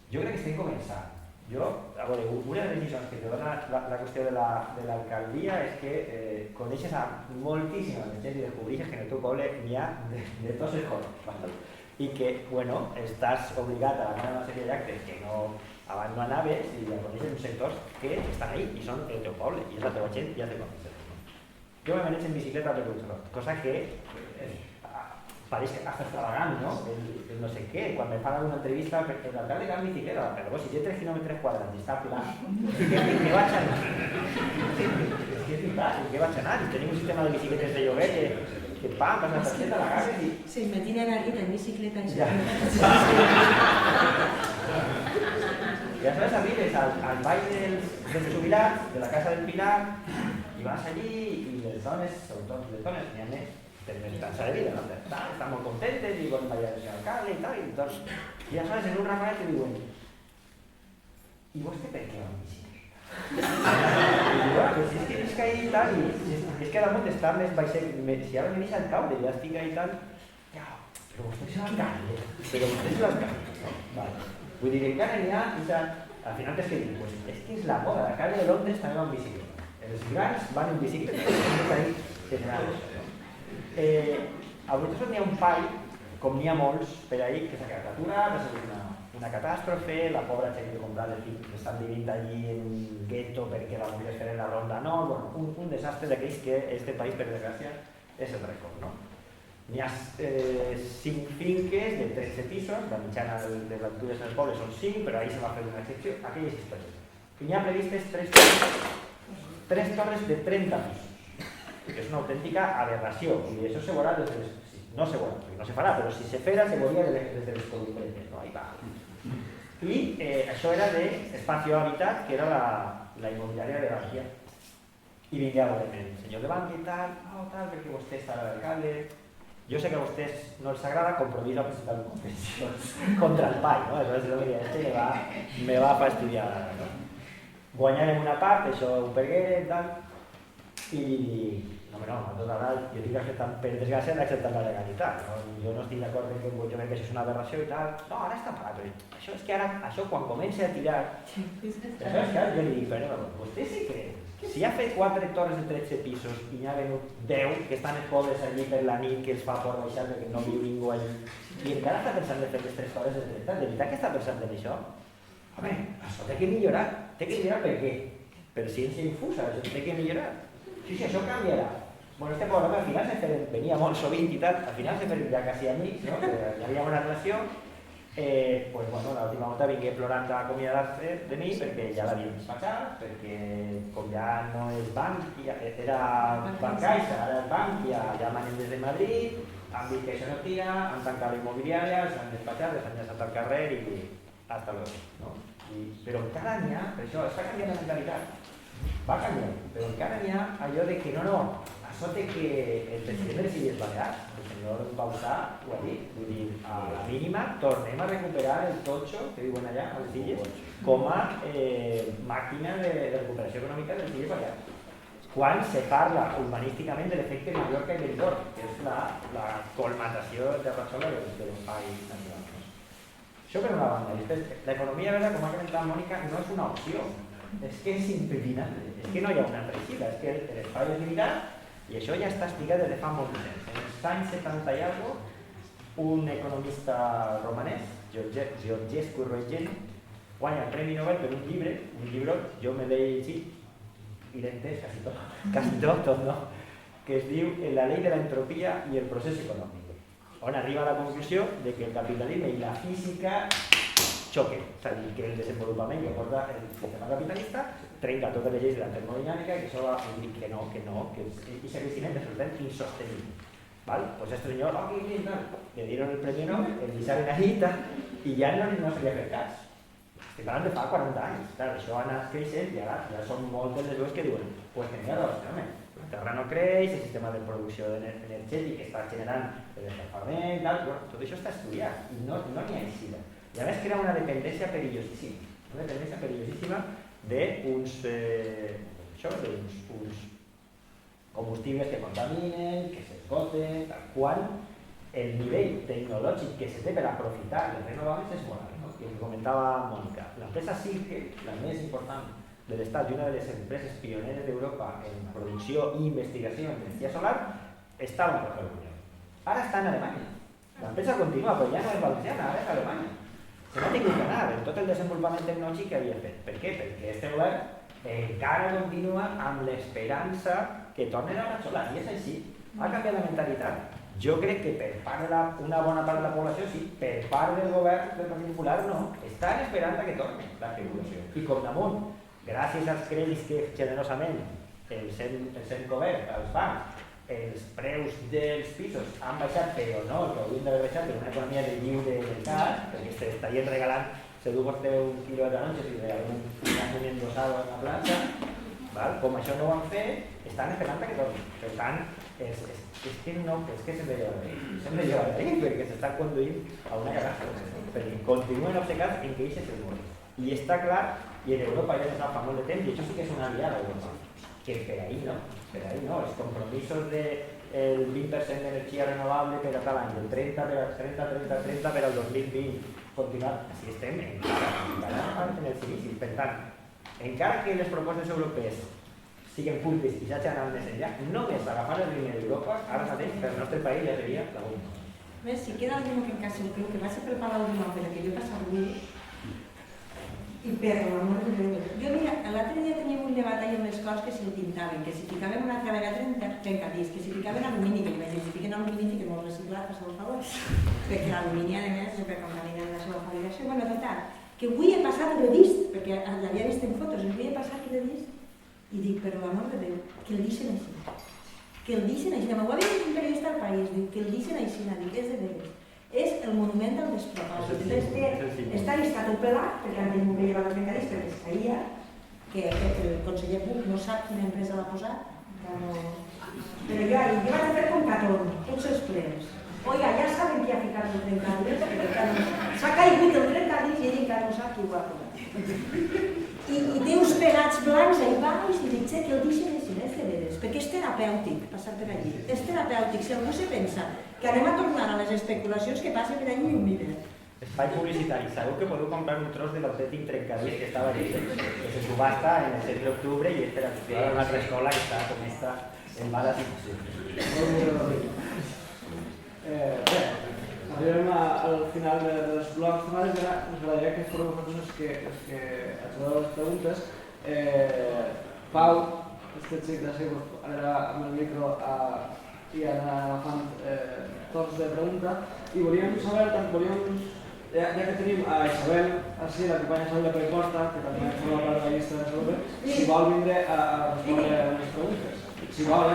Jo crec que estem començant. A veure, una de les lliçons que te dona la qüestió de l'alcaldia és que coneixes a moltíssima gent i descobreixes que en el teu poble n'hi ha de tots els colors. I que, bueno, estàs obligat a anar a una sèrie d'actes que abans no anaves i ja coneixes uns sectors que estan ahí i són el teu poble i és la teva gent i ja te coneixes. Jo me maneix en bicicleta a Revolució, cosa que pareix que està extravagant, no? El no sé què, quan me fan alguna entrevista, el alcalde va en bicicleta, però si té 3 quilòmetres quadrats i està pla, què vaig anar? És que és veritat, què vaig anar? I tenim un sistema de bicicletes de lloguer que pam, vas a la targeta, la ganes i... Sí, me tienen ahorita en bicicleta en Ja. I aleshores arribes al ball dels jubilats, de la casa del Pilar, i vas allí i les dones, sobretot les dones, n'hi ha més, tenen esperança de vida, no? Estan molt contentes i volen ballar el senyor alcalde i tal, i aleshores en un raconet te diuen i vostè per què va en bicicleta? I dic, pues si és que visc ahí i tal, i és que damunt està més baixet, si ara venís al caure, ja estic ahí i tal, ja, però vostè és l'alcalde, però vostè és l'alcalde, no? Vale. Vull dir que encara n'hi ha, al final t'has que dir, pues és que és la moda, la calle de Londres també va en bicicleta, els grans van en bicicleta, és ahí que tenen això, no? A Bruixosa n'hi ha un pall, com n'hi ha molts per ahí, que s'ha quedat aturat, ha sigut una catàstrofe, la pobra gent que compra les fills que estan vivint allí en un gueto perquè la volien fer en la ronda nord, bueno, un desastre d'aquells que este país, per desgràcia, és el rècord, no? N'hi ha 5 finques de 13 pisos, la mitjana de altures del poble són 5, però ahí se va fer una excepció, aquelles històries. I n'hi ha previstes 3 torres de 30 pisos, que és una autèntica aberració, i això se veurà des de les... No se veurà, perquè no se farà, però si se fera se veuria des de les columbretes, no? Ahí va. I això era d'Espacio Habitat, que era la immobiliària de Bankia. I vingué a veure el senyor de Bankia i tal, tal, perquè vostè està a l'alcalde. Jo sé que a vostès no els agrada, compromís a presentar una competició contra el pai, no? Aleshores el que este me va fastidiar, no? Guanyarem una part, això ho pergué, tal, i no, tot ara, jo dic que per desgràcia han acceptat la legalitat, no? Jo no estic d'acord en que jo crec que això és una aberració i tal, no, ara està parat, això és que ara, això quan comença a tirar, això és que jo li dic, però vostè sí que si ha fet 4 torres de 13 pisos i n'ha venut 10, que estan els pobres allí per la nit, que els fa por baixar perquè no viu ningú allí, i encara està pensant de fer les 3 torres de 30, de veritat que està pensant en això? Home, això té que millorar per què? Per ciència infusa, això té que millorar. Sí, això canviarà. Bueno, este pobre al final venia molt sovint i tal, al final se feien ja quasi amics, no? Que hi havia una relació, pues bueno, l'última volta vingué plorant a acomiadar-se de mi perquè ja l'havien despatxat, perquè com ja no és Bankia, era Bancaixa, ara és Bankia, ja manen des de Madrid, han vist que això no tira, han tancat la immobiliària, s'han despatxat, s'han llançat al carrer i hasta luego, no? Però encara n'hi ha, per això, està canviant la mentalitat, va canviant, però encara n'hi ha allò de que no, això té que el president de les Illes Balears, el senyor Bautà, ho ha dit, vull dir, a la mínima tornem a recuperar el totxo que viuen allà, a les Illes, com a màquina de recuperació econòmica de les Illes Balears. Quan se parla urbanísticament de l'efecte Mallorca i Benidorm, que és la colmatació de Ratxola de l'espai natural. Això per una banda. L'economia verda, com ha comentat Mònica, no és una opció, és que és impepinable, és que no hi ha una altra eixida, és que l'espai és limitat i això ja està explicat des de fa molt de temps. En els anys 70 i alguna un economista romanès, Georgescu Roegen, guanya el Premi Nobel per un llibre, jo me l'he llegit i l'he entès quasi tot, no? Que es diu La ley de la entropía y el proceso económico, on arriba a la conclusió de que el capitalisme i la física xoquen, és a dir, que el desenvolupament que porta el sistema capitalista trenca totes les lleis de la termodinàmica i que això va dir que no, que aquest crecimiento es absolutamente insostenible. Pues este señor, le dieron el premio Nobel, el diseño ahí y ya no se li ha fet cas. Estic parlant de fa 40 anys. Clar, això ha anat creixent i ara ja són moltes les veus que diuen pues que n'hi ha dos, home. La terra no creix, el sistema de producció energètic està generant l'escalfament, tot això està estudiat i no n'hi ha eixida. I a més crea una dependència perillosíssima d'uns combustibles que contaminen, que s'esgoten, quan el nivell tecnològic que se té per aprofitar les renovables és molt alt, no? Que comentava Mònica. L'empresa Silke, la més important de l'Estat i una de les empreses pioneres d'Europa en producció i investigació en energia solar, estava en Catalunya. Ara està en Alemanya. L'empresa continua, però ja no és valenciana, ara és Alemanya. Se n'ha tingut d'anar en tot el desenvolupament tecnològic que havia fet. Per què? Perquè este govern encara continua amb l'esperança que tornen a la solar. I és així. Ha canviat la mentalitat. Jo crec que per part una bona part de la població sí, per part del govern del Partit Popular no. Estan esperant que torni la regulació. I com damunt, gràcies als crèdits que generosament els hem cobert als bancs, els preus dels pisos han baixat, però no el que haurien d'haver baixat per una economia de lliure mercat, perquè s'estarien regalant, si du vostè un quilo de taronges i regalem un endosado en la planxa, com això no ho han fet, estan esperant que torni. Per tant, és que s'hem de llevar bé, perquè s'estan conduint a una catàstrofe, perquè continuen obcecats en que això és el món. I està clar, i en Europa ja s'ha fa molt de temps, i això sí que és una aliada d'Europa, que per ahí no, els compromisos del 20% d'energia renovable per a tal any, del 30 per al 2020, continuar, així estem encara en els inicis. Per tant, encara que les propostes europees siguin públiques i s'hagin anat més enllà, només agafar el ritme d'Europa, ara mateix, per al nostre país ja seria la bomba. Més, si queda algú que encara creu que vagi pel Palau de l'Òpera, que jo he passat avui, i per l'amor de Déu. Jo, mira, l'altre dia teníem un debat ahir amb les coses que s'hi pintaven, que si ficaven una altra vegada trencadís, que si ficaven alumini, que li vaig dir, si fiquen alumini, fiquen molt reciclat, per favor, perquè l'alumini, a més, sempre contamina la seva fabricació. Bueno, total, que avui he passat i l'he vist, perquè l'havia vist en fotos, avui he passat i l'he vist, i dic, per l'amor de Déu, que el deixen així. Que el deixen així. M'ho va dir un periodista al País, diu, que el deixen així, dic, és de veres. És el monument del despropòsit. Està llistat el pelat, perquè han tingut que llevar els mecanismes perquè es caia, que el conseller Buch no sap quina empresa l'ha posat, però jo vaig a fer com Catón, tots els plens. Oiga, ja saben qui ha ficat el trencadís, perquè s'ha caigut el trencadís i ell encara no sap qui ho ha posat. I té uns pegats blancs ahí baix i dic, que el deixen així, és de veres, perquè és terapèutic passar per allí. És terapèutic, si algú se pensa que anem a tornar a les especulacions que passen per allí i ho miren. Espai publicitari, sabeu que podeu comprar un tros de l'autèntic trencadís que estava allí, que se subhasta en el 7 d'octubre i és per a una altra escola que està com esta en mala situació. Bé, arribem al final dels blocs temàtics. Us agradaria que fos vosaltres els que ajudeu les preguntes. Pau, este xic d'ací, anirà amb el micro i anar agafant torns de pregunta. I volíem saber, ja que tenim a Isabel, així, la companya Isabel de Paiporta, que també forma part de la llista de salut, si vol vindre a respondre les preguntes. Si vol,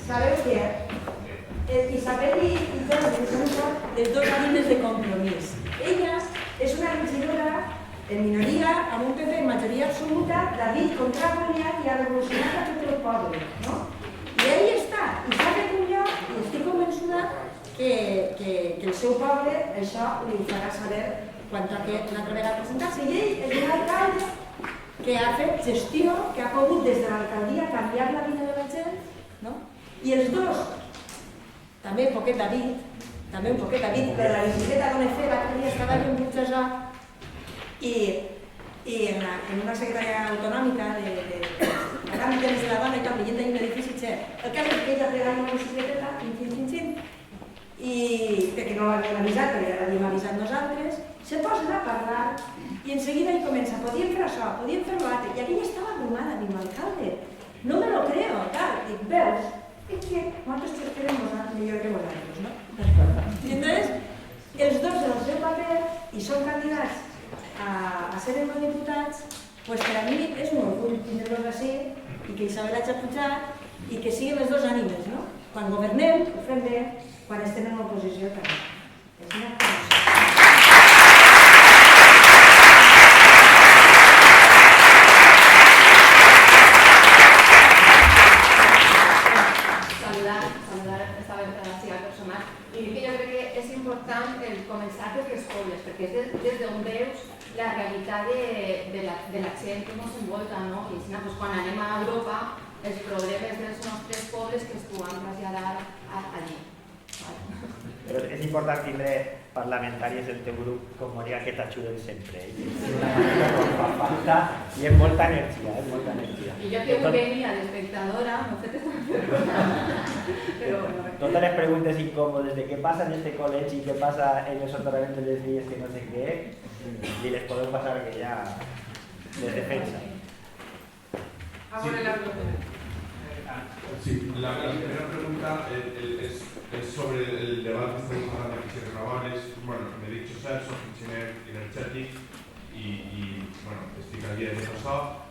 Sabeu què? Isabel i Jordi són les dos ànimes de Compromís. Ella és una regidora en minoria, amb un PP en majoria absoluta, David contra Goliat i ha revolucionat a tot el poble. I ell està, i s'ha fet un lloc, i estic convençuda que el seu poble això li farà saber quan toqui una altra vegada presentar-se. I ell és un alcalde que ha fet gestió, que ha pogut des de l'alcaldia canviar la vida de la gent, i els dos, també un poquet David, per la bicicleta d'on he fet, l'altre dia estava en un tresor i en una secretària autonòmica de temes de la dona i tal, veient d'ahir un edifici, el cas és que ella plegava una bicicleta, i perquè no l'havíem avisat, perquè ja l'havíem avisat nosaltres, se posen a parlar i en seguida hi comença, podíem fer això, podíem fer l'altre, i aquella estava abrumada, diu, alcalde, no me lo creo, tal, dic, veus? Es que nosotros queremos mejor que vosotros, ¿no? Y entonces, els dos en el seu paper i són candidats a ser eurodiputats, pues per a mi és un orgull tindre-los així i que Isabel hagi pujat i que siguin les dues ànimes, no? Quan governem, ho fem bé, quan estem en l'oposició també. És una cosa. Perquè és des d'on veus la realitat de la gent que ens envolta, no? I quan anem a Europa, els problemes dels nostres pobles que es poden traslladar allí. Però és important tindre parlamentàries del teu grup comunica que t'ajuden sempre. Una manera com fa falta i amb molta energia, molta energia. Y yo que muy venía de espectadora, no sé qué pero bueno. Totes les preguntes incòmodes de què passa en este col·legi, què passa en el soterrament de les vies, que no sé què, i les podeu passar que ja les defensa. Sí, la primera pregunta es sobre el debate que estamos hablando de energías renovables. Bueno, me he dicho ser, soy ingeniero energético y bueno, estoy al día de pasado.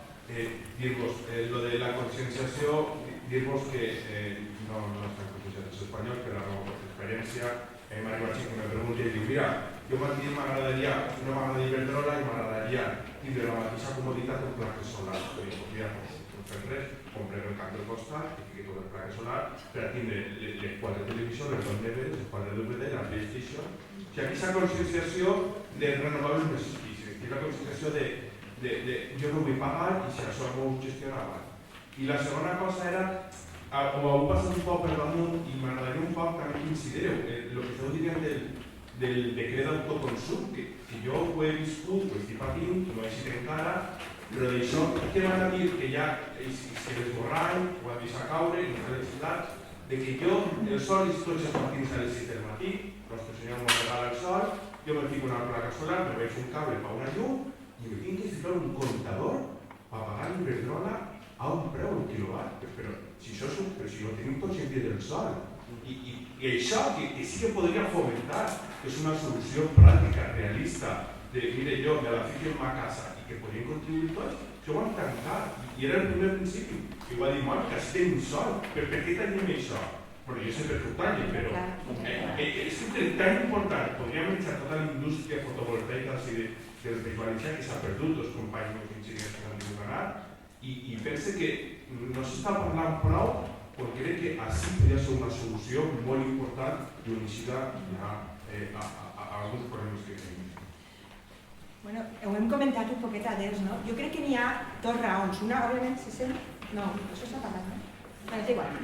Dir-vos, lo de la concienciació, dir-vos que no estan concienciats en espanyol, però per experiència m'ha arribat gent que me pregunta i diu, mira, jo m'agradaria, no m'agrada Iberdrola i m'agradaria tindre la mateixa comoditat en plaques solars. Doncs mira, no fem res, comprem el camp del costat i fiquem tot el plaques solar per a tindre les 4 televisions, les 2 DVD, les 4 DVD, la PlayStation. O sigui, aquí s'ha conscienciació de renovables més difícils, que és la conscienciació de jo no vull pagar i si això m'ho gestionava. I la segona cosa era, ho heu passat un poc per damunt i m'agradaria un poc també que incidireu. El que esteu dient del decret d'autoconsum, que jo ho he viscut, ho estic patint, no he existit encara, però d'això què van a dir que ja si l'esborrany ho han deixat caure i no s'ha necessitat, de que jo, el sol és tots els matins a les 6 del matí, Nostre Senyor m'ho regala el sol, jo me fico una placa solar, me veig un cable per una llum, i me tinc que ficar un comptador per pagar l'Iberdrola a un preu al quilowatt. Però si ho tenim tots en pie del sol. I això que sí que podria fomentar, que és una solució pràctica, realista, de mire, jo me la fico en ma casa i que podríem contribuir tots, això ho han tancat. I era el primer principi. I va dir, bueno, que estem sol, per què tenim això? Bueno, jo sé per què ho talli, però és tan important. Podríem echar tota la indústria fotovoltaica del País Valencià, que s'ha perdut, els companys meus enginyers que han tingut d'anar, i pense que no s'està parlant prou, perquè crec que així podria ser una solució molt important i unicida a alguns problemes que tenim. Bueno, ho hem comentat un poquet adels, no? Jo crec que n'hi ha 2 raons. Una, òbviament, se sent... No, això s'ha parlat, no? Bé, és igual.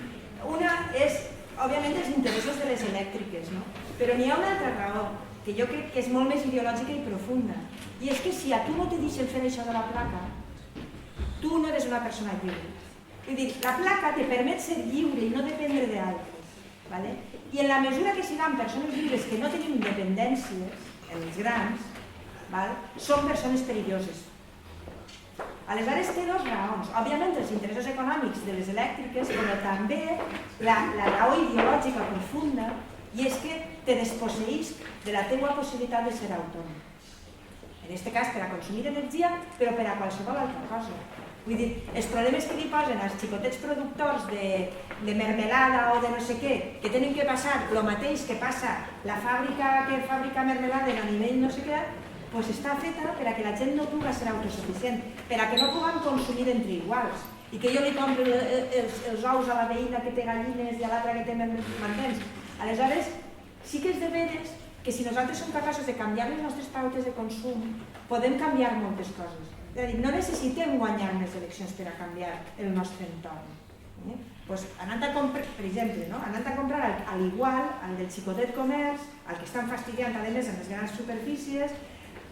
Una és, òbviament, els interessos de les elèctriques, no? Però n'hi ha una altra raó, que jo crec que és molt més ideològica i profunda. I és que si a tu no te deixen fer això de la placa, tu no eres una persona lliure. Vull dir, la placa te permet ser lliure i no dependre d'altres. ¿Vale? I en la mesura que siguem persones lliures que no tenim independències, els grans, ¿vale? Són persones perilloses. Aleshores té 2 raons. Òbviament els interessos econòmics de les elèctriques, però també la raó ideològica profunda, i és que te desposseïs de la teua possibilitat de ser autònom. En aquest cas per a consumir energia, però per a qualsevol altra cosa. Vull dir, els problemes que li posen als xicotets productors de mermelada o de no sé què, que tenen que passar el mateix que passa la fàbrica que fabrica mermelada a nivell no sé què, doncs està feta per a que la gent no pugui ser autosuficient, per a que no puguem consumir entre iguals, i que jo li compro els ous a la veïna que té gallines i a l'altra que té mantens. Aleshores, sí que és de veres que si nosaltres som capaços de canviar les nostres pautes de consum, podem canviar moltes coses. És a dir, no necessitem guanyar unes eleccions per a canviar el nostre entorn. Pues anant a comprar, per exemple, anant a comprar a l'igual, al del xicotet comerç, al que estan fastidiant a més en les grans superfícies,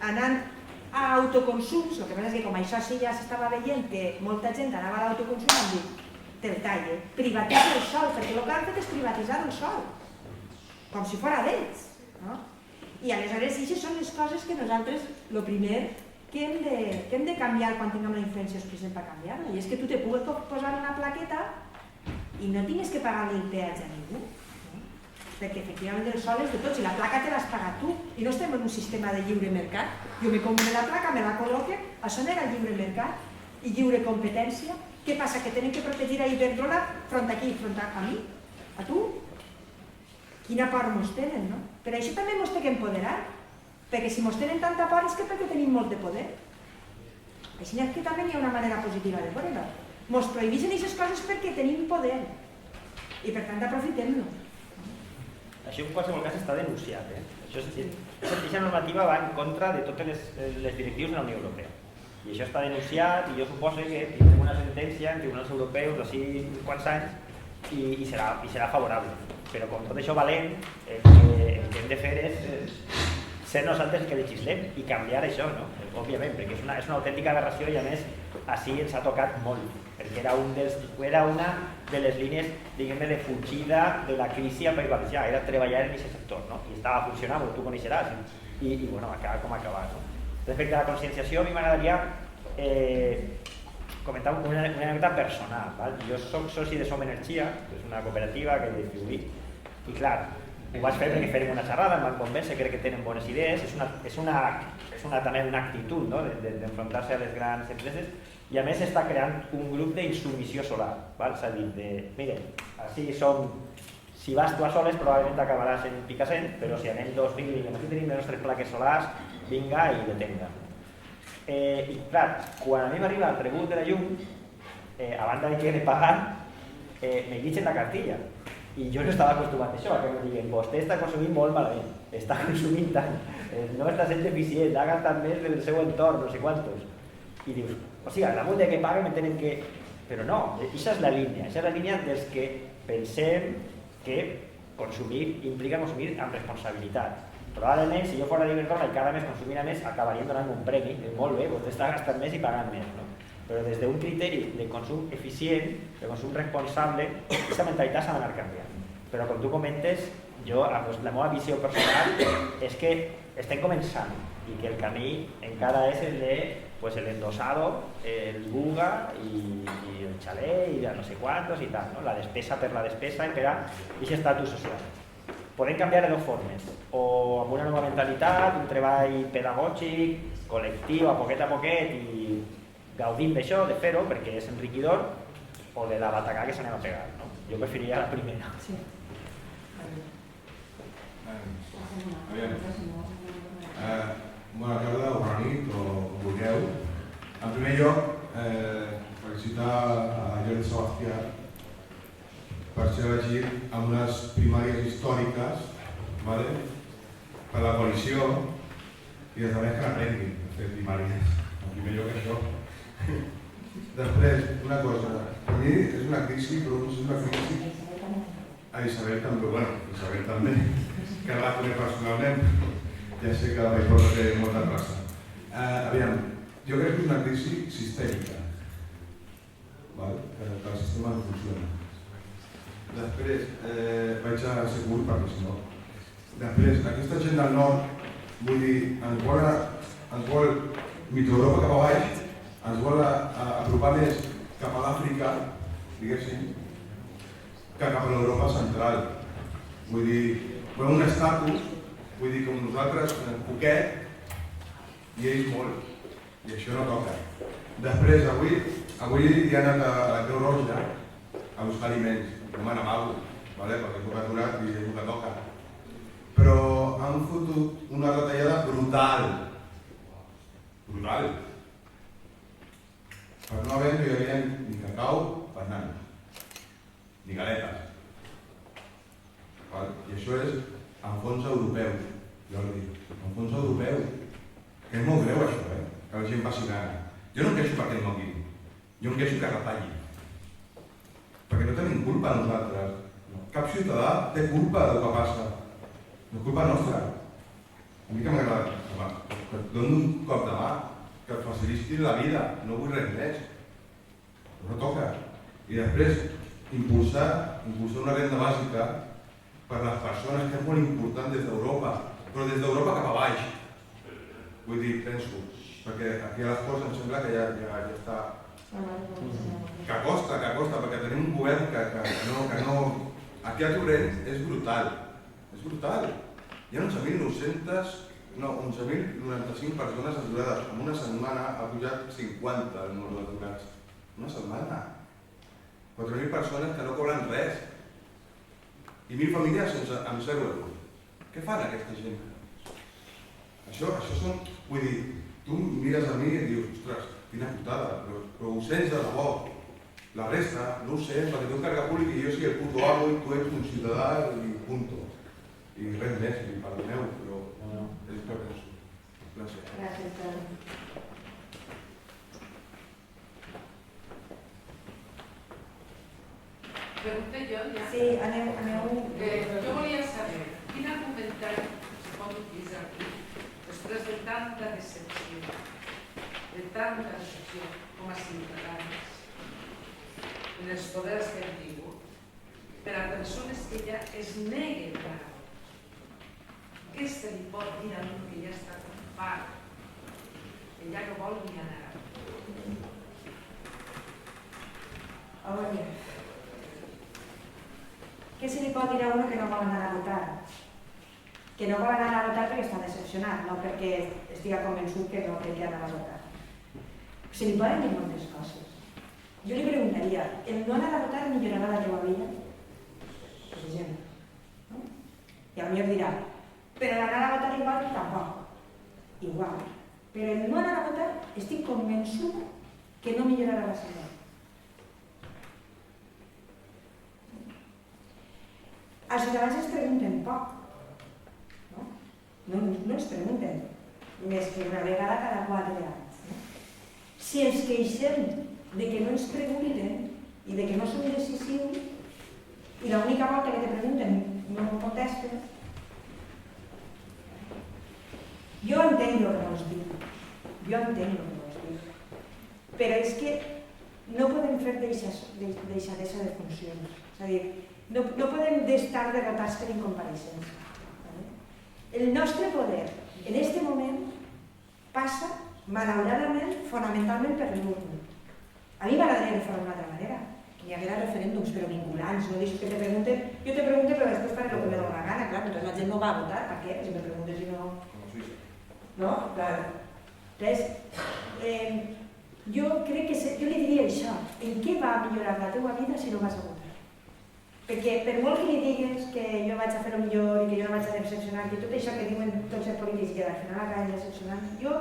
anant a autoconsums, el que passa és que com això sí ja s'estava veient que molta gent anava a l'autoconsum, han dit, te'l talle, privatitza el sol, perquè el que han fet és privatitzar el sol, com si fos d'ells. I aleshores, aquestes són les coses que nosaltres, el primer que hem de canviar quan tinguem la influència suficient per canviar-la, i és que tu te pugues posar una plaqueta i no tingues que pagar el peatge a ningú, perquè efectivament el sol és de tots i la placa te l'has pagat tu i no estem en un sistema de lliure mercat. Jo me compro la placa, me la col·loque, això no era lliure mercat i lliure competència. Què passa? Que tenen que protegir a Iberdrola front a qui? Front a mi? A tu? Quina por mos tenen, no? Per això també mos té que empoderar, perquè si mos tenen tanta por és que perquè tenim molt de poder. Així és que també hi ha una manera positiva de veure-ho. Mos prohibeixen aquestes coses perquè tenim poder i per tant aprofitem-lo. Això en qualsevol cas està denunciat. Aquesta normativa va en contra de totes les directius de la Unió Europea. I això està denunciat i jo suposo que tindrem una sentència en tribunals europeus d'ací uns quants anys i serà favorable. Però com tot això valent, el que hem de fer és ser nosaltres que legislem i canviar això, no? Òbviament, perquè és una autèntica aberració i a més així ens ha tocat molt, perquè era una de les línies, diguem-ne, de fugida de la crisi al País Valencià, era treballar en aquest sector, no? I estava funcionant, tu coneixeràs, i bueno, acaba com acabar, no? Respecte a la conscienciació, a mi m'agradaria comentar una anècdota personal, val? Jo soc soci de Som Energia, que és una cooperativa que distribuïm, i clar, ho vaig fer perquè fèrem una xerrada, em van convèncer, crec que tenen bones idees, és també una actitud, no? D'enfrontar-se a les grans empreses, i a més està creant un grup d'insubmissió solar, val? És a dir, mire, així som, si vas tu a soles probablement acabaràs en Picassent, però si anem dos, vinga, aquí tenim les nostres plaques solars, vinga i detenga. I clar, quan a mi m'arriba el rebut de la llum, a banda de que he de pagar, me guitgen la cartilla. I jo no estava acostumat a això, que em diguen, vostè està consumint molt malament, està consumint tant, no està sent eficient, ha gastat més del seu entorn, no sé quantos. I dius, o sigui, al damunt de que paguen m'entenen que... Però no, això és la línia dels que pensem que consumir implica consumir amb responsabilitat. Probablement, si jo fora d'Iberdrola i cada mes consumira més, acabaríem donant un premi, molt bé, vostè està gastant més i pagant més, no? Però des d'un criteri de consum eficient, de consum responsable, aquesta mentalitat s'ha d'anar canviant. Però com tu comentes, la meva visió personal és que estem començant i que el camí encara és el de l'endosado, el buga i el xalet i no sé quantos i tal, no? La despesa per la despesa i per a aquest estatus social. Podem canviar de dues formes, o amb una nova mentalitat, un treball pedagògic, col·lectiu, a poquet i gaudim d'això, de fer-ho, perquè és enriquidor, o de la batacà que s'anem a pegar, no? Jo preferiria la primera. Sí. Bona tarda, o bona nit, o com vulgueu. En primer lloc, felicitar a Jordi Sebastià per ser elegit en unes primàries històriques per la coalició i des de més que n'aprenguin a fer primàries. En primer lloc això. Després, una cosa, per mi és una crisi, però és una crisi a Isabel també, Isabel també, que la conec personalment, ja sé que la Paipota té molta raça. Aviam, jo crec que és una crisi sistèmica, que el sistema no funciona. Després, vaig a ser curt perquè si no. Després, aquesta gent del nord, vull dir, ens vol Mitja-Europa cap a baix, ens vol apropar més cap a l'Àfrica, diguéssim, que cap a l'Europa central. Vull dir, volem un estatus, vull dir, com nosaltres, poquet, i ells molt. I això no toca. Després, avui he anat a la Creu Roja a buscar aliments. No me n'amago, perquè puc aturar i és el que toca. Però han fotut una retallada brutal. Brutal. Per no haver no hi havia ni cacau per nanos, ni galetes. I això és en fons europeus, Jordi, en fons europeus. Que és molt greu això, que la gent passi gana. Jo no em queixo perquè no mengui, jo em queixo que retalli. Perquè no tenim culpa nosaltres. Cap ciutadà té culpa del que passa. No és culpa nostra. A mi que m'agrada, que et dono un cop de mà, que et facilitin la vida, no vull res més. No toca. I després, impulsar una renda bàsica per a les persones, que és molt important des d'Europa, però des d'Europa cap a baix. Vull dir, penso, perquè aquí a les coses em sembla que ja està... Que costa, perquè tenim un govern que no... Aquí a Torrent és brutal. És brutal. Hi ha 11.095 persones aturades. En una setmana ha pujat 50 el nombre d'aturats. Una setmana. 4.000 persones que no cobren res. I 1.000 famílies amb 0 euros. Què fan aquesta gent? Això són... Vull dir, tu mires a mi i dius, ostres, quina putada, però ho sents de debò. La resta, no ho sé, perquè té un càrrec públic i jo soc el puto amo i tu ets un ciutadà i punto. I res més, i perdoneu, però és el que penso. Gràcies. Gràcies. Pregunté jo ja. Sí, aneu... Jo volia saber quin argumentari es pot utilitzar aquí després de tanta decepció com a ciutadans en els poders que hem tingut per a persones que ja es neguen a què se li pot dir a un que ja està fart, que ja no vol ni anar? A veure, què se li pot dir a uno que no vol anar a votar? Que no vol anar a votar perquè està decepcionat, no perquè estigui convençut que no té que anar a votar. Se li poden dir moltes coses. Jo li preguntaria, el no anar a votar millorarà la teva vida? Per exemple. No? I potser dirà, però l'anar a votar igual tampoc. Igual. Però el no anar a votar estic convençut que no millorarà la seva vida. Els ciutadans es pregunten poc, no? No ens pregunten més que una vegada cada 4 anys. No? Si ens queixem de que no ens pregunten i de que no som decisius i l'única volta que te pregunten no contestes, jo entenc el que vols dir, però és que no podem fer deixadesa de funcions. És a dir, no podem estar derrotats per incompareixença. El nostre poder, en aquest moment, passa, malauradament, fonamentalment per l'urna. A mi m'agradaria que fos d'una altra manera, que hi haguera referèndums, però vinculants, no deixo que te pregunten, jo te pregunto, però després faré el que me dóna la gana, clar, entonces la gent no va a votar, per què? Si me preguntes si no... No? Clar. Entonces, jo crec que jo li diria això, en què va millorar la teva vida si no vas a votar? Perquè per molt que li digues que jo vaig a fer el millor i que jo no vaig a decepcionar, que tot això que diuen tots els polítics que al final acaben decepcionant, jo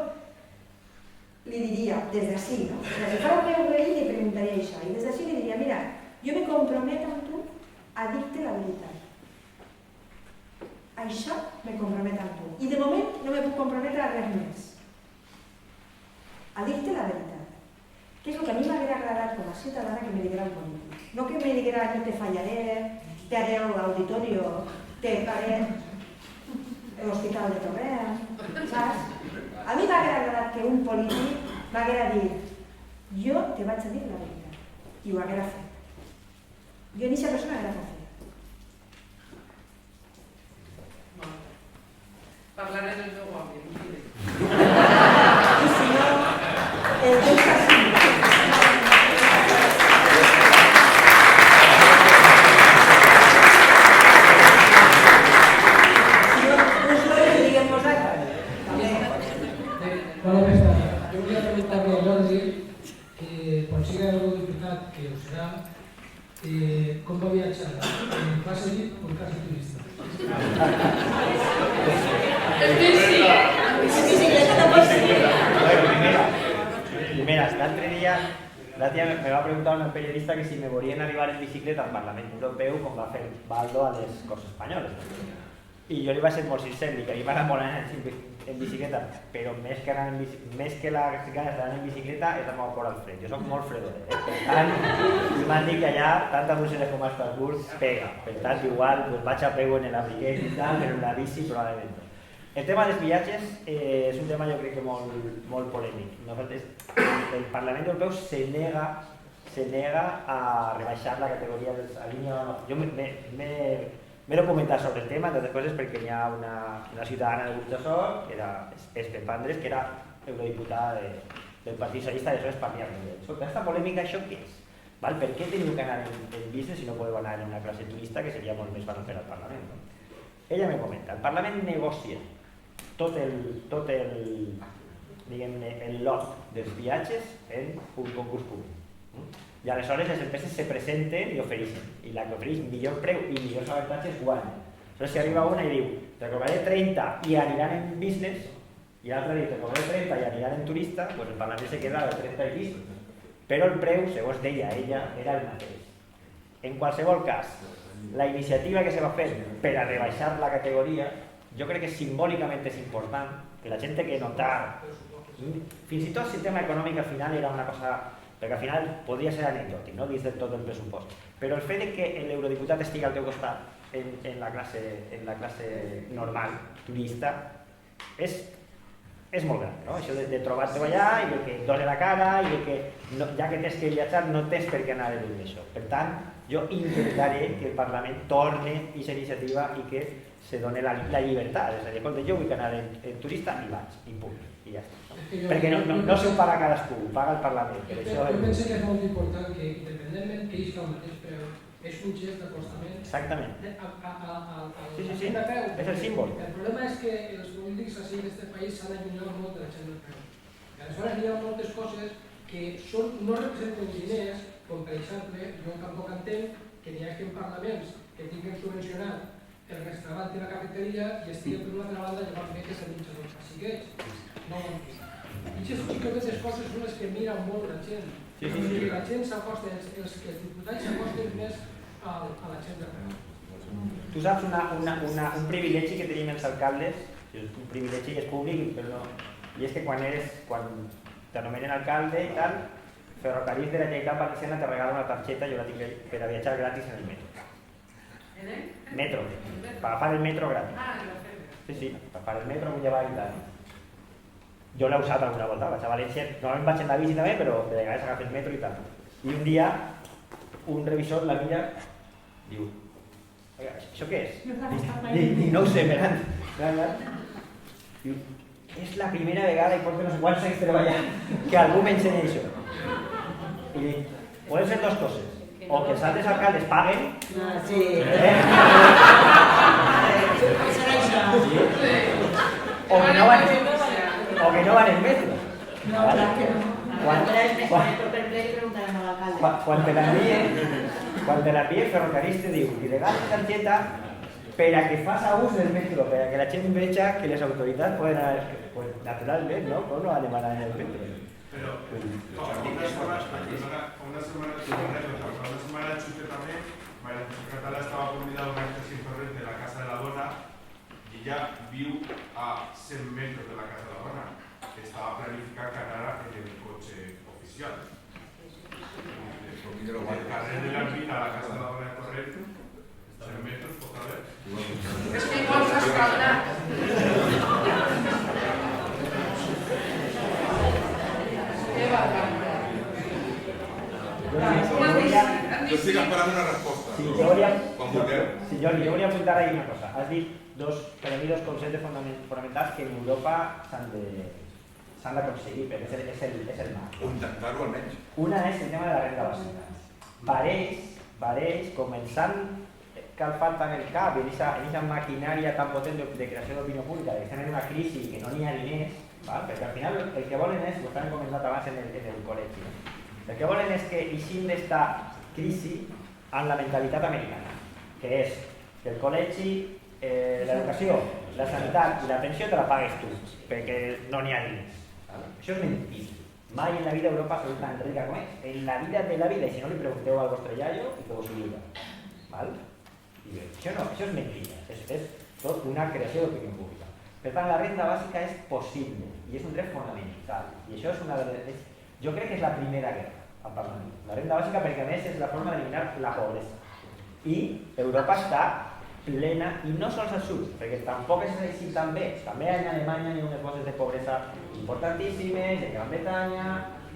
li diria, des d'ací, no? Si fa el meu rei li preguntaria això, i des d'ací li diria, mira, jo me comprometo amb tu a dir-te la veritat. Això me comprometo amb tu. I de moment no me puc comprometre a res més. A dir-te la veritat. Que és el que a mi m'hauria agradat com a ciutadana que me diguera un polític. No que me diguera no te fallaré, te haré l'auditorio, te faré l'hospital de Torrent, saps? A mi m'hauria agradat que un polític m'haguera dit jo te vaig a dir la veritat i ho haguera fet. Jo en aquesta persona haguera confiat. Parlaré del meu home, I si no, el temps així. Com va viatjar? Va seguir o casa turista? Primeras, l'altre dia me va preguntar una periodista que si me volien arribar en bicicleta al Parlament Europeu com va fer Baldo a les Corts Espanyoles. I jo li vaig ser molt sincer, que a mi m'agrada molt anar en bicicleta, però més que les ganes d'anar en bicicleta és la meva por al fred. Jo soc molt fredorer, per tant, m'han dit que allà, tant a Brussel·les com a Estrasburg, pega. Per tant, igual, vaig a peu en l'abriquet i tal, però en la bici probablement no. El tema dels viatges és un tema jo crec que molt polèmic. El Parlament Europeu se nega a rebaixar la categoria dels alineados. Jo m'he documentat sobre el tema, entre altres coses perquè hi ha una ciutadana de Burjassot, que era Espe Pandres, que era eurodiputada del Partit Socialista, de això parlem d'ell. Sobre aquesta polèmica, això què és? Per què teniu que anar en business si no podeu anar en una classe turista, que seria molt més fàcil per al Parlament? Ella me comenta, el Parlament negocia tot el lot dels viatges en un concurs públic. I aleshores les empreses se presenten i ofereixen. I la que ofereix millor preu i millors avantatges guanya. Aleshores si arriba una i diu, te cobraré 30 i aniran en business, i l'altra diu, te cobraré 30 i aniran en turista, doncs el Parlament se queda de 30 i business. Però el preu, segons deia ella, era el mateix. En qualsevol cas, la iniciativa que se va fer per a rebaixar la categoria, jo crec que simbòlicament és important, que la gent té que notar, fins i tot el sistema econòmic al final era una cosa perquè al final podria ser anecdòtic, no? Dins de tot el pressupost. Però el fet que l'eurodiputat estigui al teu costat en la classe normal, turista, és molt gran, no? Això de trobar-te allà i de que et doni la cara i de que ja que tens que viatjar no tens per què anar a lluny d'això. Per tant, jo intentaré que el Parlament torni a aquesta iniciativa i que se doni la llibertat. És a dir, escolta, jo vull anar en turista i vaig, i punt, i ja està. Perquè no s'ho paga cadascú, ho paga el Parlament. Jo penso que és molt important que, independentment que isca el mateix preu, és un gest d'acostament. Exactament. Sí. És el símbol. El problema és que els polítics així d'aquest país s'han allunyat molt de la gent del preu. I aleshores hi ha moltes coses que no representen diners, com per exemple, jo tampoc entenc que n'hi hagi parlaments que tinguin subvencionat el restaurant i la cafeteria i estigui per una altra banda llevant beques a menjadors. Així que no ho entenc. I aquestes xicotetes coses són les que miren molt la gent. La gent s'acosta, els diputats s'acosten més a la gent de preu. Tu saps un privilegi que tenim els alcaldes, un privilegi que és públic, però no, i és que quan t'anomenen alcalde i tal, Ferrocarrils de la Generalitat Valenciana te regala una targeta, jo la tinc per a viatjar gratis en el metro. ¿En el? Metro, para agafar el metro gratis. Ah, lo sé. Sí, para el metro vull llevar i tal. Jo l'he usat alguna volta, vaig a València, normalment vaig en la bici també, però de vegades agafo el metro i tal. I un dia, un revisor la mira, diu, això què és? I no ho sé, diu, és la primera vegada i porto no sé quants anys treballant que algú m'ensenya això. I dic, poden ser dues coses, o que els altres alcaldes paguen, o que no van en metro. Quan te l'envien Ferrocarrils te diu, li regales targeta per a que faça ús del metro, per a que la gent veja que les autoritats poden anar, pues, naturalment, no? Com no van demanar en el metro? Pero una semana Chute también, María José Catalá estaba convidada a una estación corriente de la Casa de la Dona y ella vio a 100 metros de la Casa de la Dona que estaba planificada carrera en el coche oficial. El carril de la Alpina a la Casa de la Dona de correr 100 metros, otra vez. Es que igual se escalda. Yo estoy esperando una respuesta. Sí, jo volia apuntar ahí una cosa. Has dit per a mi dos conceptes fonamentals que en Europa s'han d'aconseguir, perquè és el marc. Intentar-ho almenys. Una és el tema de la renda bàsica. Pareix començant calfant en el cap en aquesta maquinària tan potent de creació d'opinió pública, que estem en una crisi i que no n'hi ha diners, perquè al final el que volen és, ho hem comentat abans en el col·legi, el que volen és que eixim d'esta crisi amb la mentalitat americana, que és que el col·legi, l'educació, la sanitat i la pensió te la pagues tu, perquè no n'hi ha diners. Això és mentida. Mai en la vida Europa ha sigut tan rica com és. En la vida de la vida, i si no li pregunteu al vostre iaio i que vos ho diga. Això no, això és mentida. És tot una creació d'opinió pública. Per tant, la renda bàsica és possible i és un dret fonamental. I això és una de les... Jo crec que és la primera guerra al Parlament. La renda bàsica perquè a més és la forma d'eliminar la pobresa. I Europa està plena, i no sols al sud, perquè tampoc és així també. També en Alemanya hi ha unes bosses de pobresa importantíssimes, en Gran Bretanya,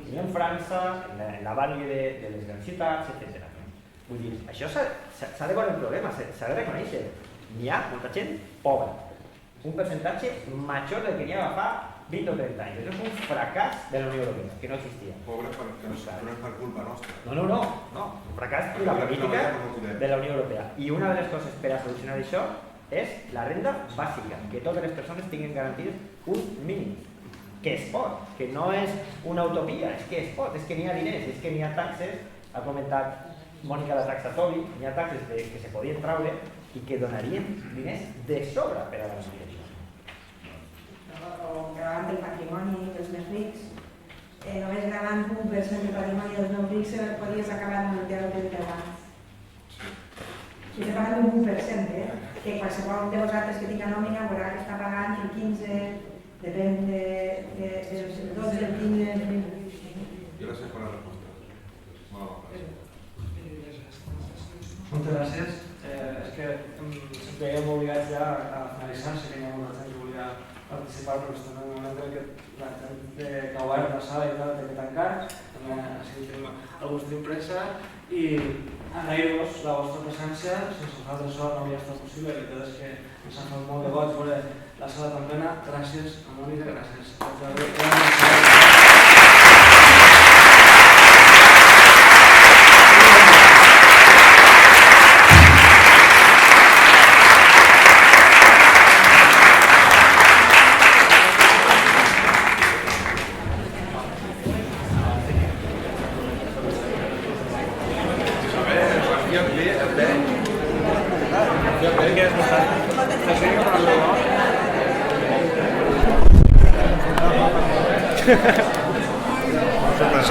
i en França, en la vàlua de les grans ciutats, etc. Vull dir, això s'ha de veure el problema, s'ha de reconèixer. N'hi ha molta gent pobra, un percentatge major del que n'hi ha fa 20 o 30 anys. Això és un fracàs de la Unió Europea, que no existia. Pobres que no és per culpa nostra. No. Un fracàs de la política de la Unió Europea. I una de les coses per a solucionar això és la renda bàsica, que totes les persones tinguin garantides un mínim. Que es pot, que no és una utopia, és que es pot, és que n'hi ha diners, és que n'hi ha taxes, ha comentat Mònica la taxa Tobi, n'hi ha taxes que se podien traure i que donarien diners de sobre per a garantir això. O gravant el patrimoni dels més rics. Només gravant 1% del patrimoni dels més rics podies acabar amb el tema del abans. Si estem parlant d'un 1%, que qualsevol de vosaltres que tinga nòmina veurà que està pagant el 15%, depèn del 12, del 15%... Gràcies per la resposta. Moltes gràcies. És que ens veiem obligats ja a finalitzar, sé que hi ha molta gent que volia participar, però estem en un moment en què la gent que ha obert la sala i tal té que tancar, també així tenim alguns d'impresa, i agrair-vos la vostra presència. Sense vosaltres això no hauria estat possible, la veritat és que ens han fet molt de goig veure la sala tan plena. Gràcies a Mònica, gràcies a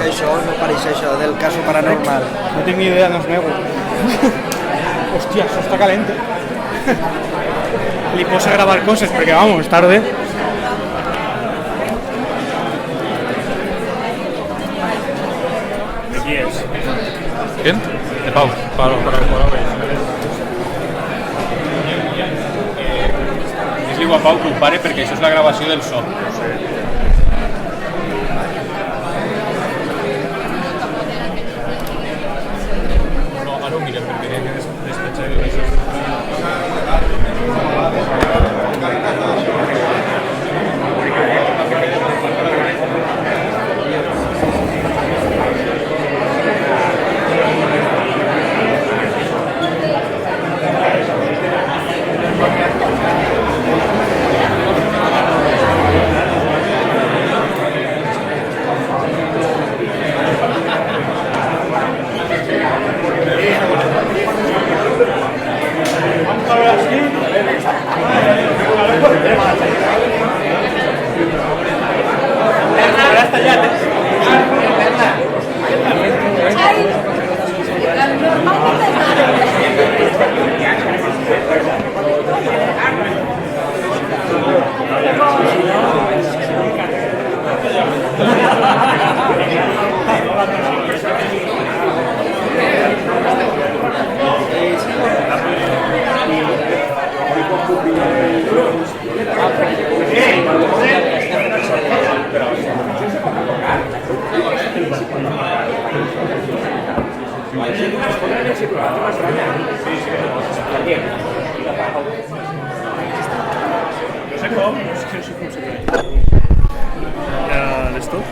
Això no pareix això del caso paranormal. No tinc ni idea, no es nego. Hòstia, això està calent. Li pots gravar coses perquè, vamos, és tarde. ¿De qui és? ¿Quién? De Pau. Pau. Diu a Pau que ho pare perquè això és la gravació del so. No, ara ho mirem perquè hi ha que despatxar això. No sé com, no sé com se creu. Ja l'estop?